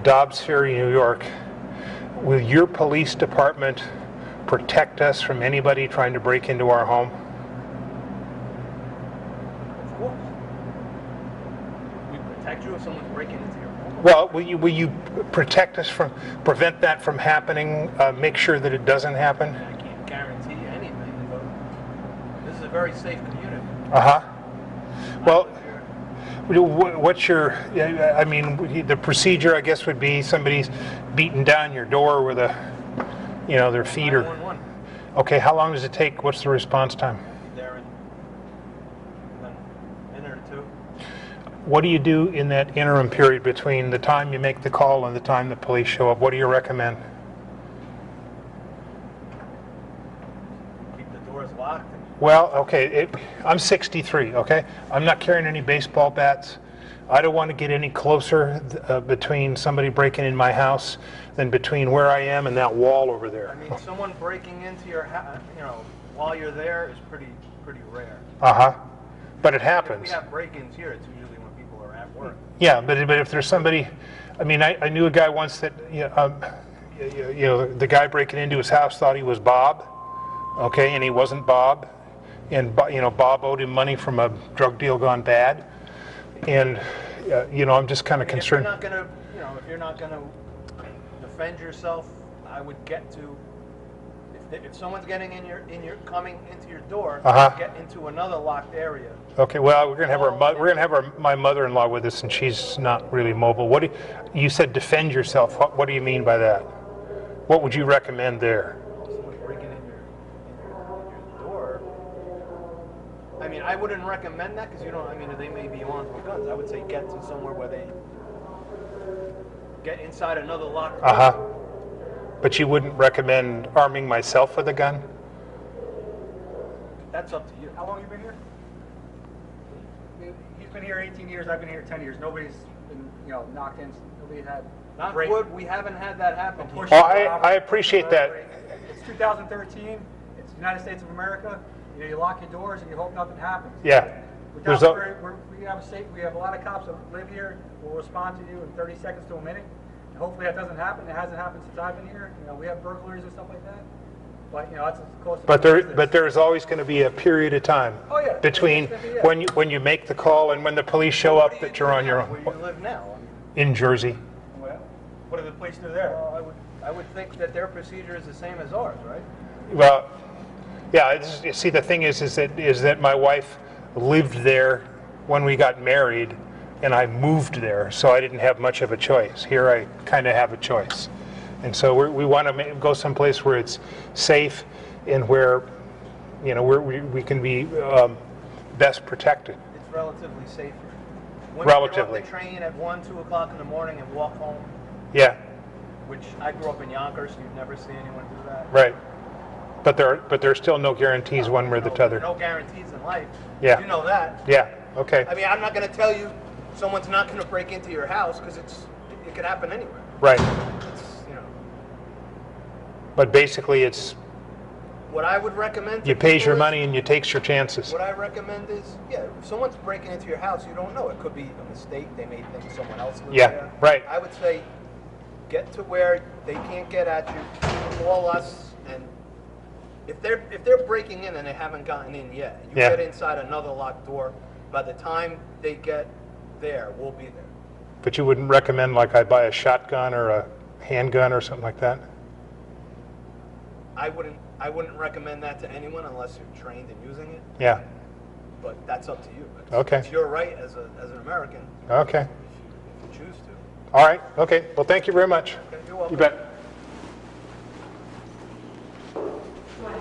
Dobbs Ferry, New York, will your police department protect us from anybody trying to break into our home? Of course. We protect you if someone's breaking into your home. Well, will you protect us from, prevent that from happening, make sure that it doesn't happen? I can't guarantee you anything, but this is a very safe community. Uh-huh. Well, what's your, I mean, the procedure, I guess, would be somebody's beating down your door with a, their feet are... 911. Okay, how long does it take? What's the response time? They're in a minute or two. What do you do in that interim period between the time you make the call and the time the police show up? What do you recommend? Keep the doors locked. Well, okay, I'm 63, okay? I'm not carrying any baseball bats. I don't want to get any closer between somebody breaking in my house than between where I am and that wall over there. I mean, someone breaking into your house, while you're there is pretty rare. Uh-huh. But it happens. If we have break-ins here, it's usually when people are at work. Yeah, but if there's somebody, I mean, I knew a guy once that, the guy breaking into his house thought he was Bob, okay, and he wasn't Bob. And, Bob owed him money from a drug deal gone bad. And, I'm just kind of concerned. If you're not gonna defend yourself, I would get to If someone's getting coming into your door, Uh-huh. get into another locked area. Okay, well, we're gonna have my mother-in-law with us, and she's not really mobile. You said defend yourself? What do you mean by that? What would you recommend there? Someone breaking in your door. I mean, I wouldn't recommend that because you don't. I mean, they may be armed with guns. I would say get to somewhere where they get inside another locked door. Uh-huh. But you wouldn't recommend arming myself with a gun? That's up to you. How long have you been here? He's been here 18 years. I've been here 10 years. Nobody's been, knocked in. Nobody's had. Knock wood, we haven't had that happen. Oh, I appreciate that. It's 2013. It's the United States of America. You lock your doors and you hope nothing happens. Yeah. We have a lot of cops that live here. Will respond to you in 30 seconds to a minute. And hopefully that doesn't happen. It hasn't happened since I've been here. We have burglaries and stuff like that. But that's as close. But there's always going to be a period of time between when you make the call and when the police show up that you're on your own. Where you live now? In Jersey. Well, what do the police do there? I would think that their procedure is the same as ours, right? Well, yeah. You see, the thing is that my wife lived there when we got married, and I moved there, so I didn't have much of a choice. Here, I kind of have a choice, and so we want to go someplace where it's safe and where, we can be best protected. It's relatively safer. When Relatively. You get off the train at 1, 2 o'clock in the morning and walk home. Yeah. Which I grew up in Yonkers, so you'd never see anyone do that. Right. But there's still no guarantees one way or the other. No guarantees in life. Yeah. You know that. Yeah. Okay. I mean, I'm not going to tell you someone's not going to break into your house because it could happen anywhere. Right. It's, But basically, it's what I would recommend. You pays your money and you takes your chances. What I recommend is, if someone's breaking into your house, you don't know. It could be a mistake. They may think someone else lives there. Right. I would say, get to where they can't get at you. Call us, and if they're breaking in and they haven't gotten in yet, you get inside another locked door. By the time they get there, we'll be there. But you wouldn't recommend like I buy a shotgun or a handgun or something like that? I wouldn't recommend that to anyone unless you're trained in using it. Yeah. But that's up to you. It's your right as an American. Okay. If you choose to. All right. Okay. Well, thank you very much. Okay, you're welcome. You bet.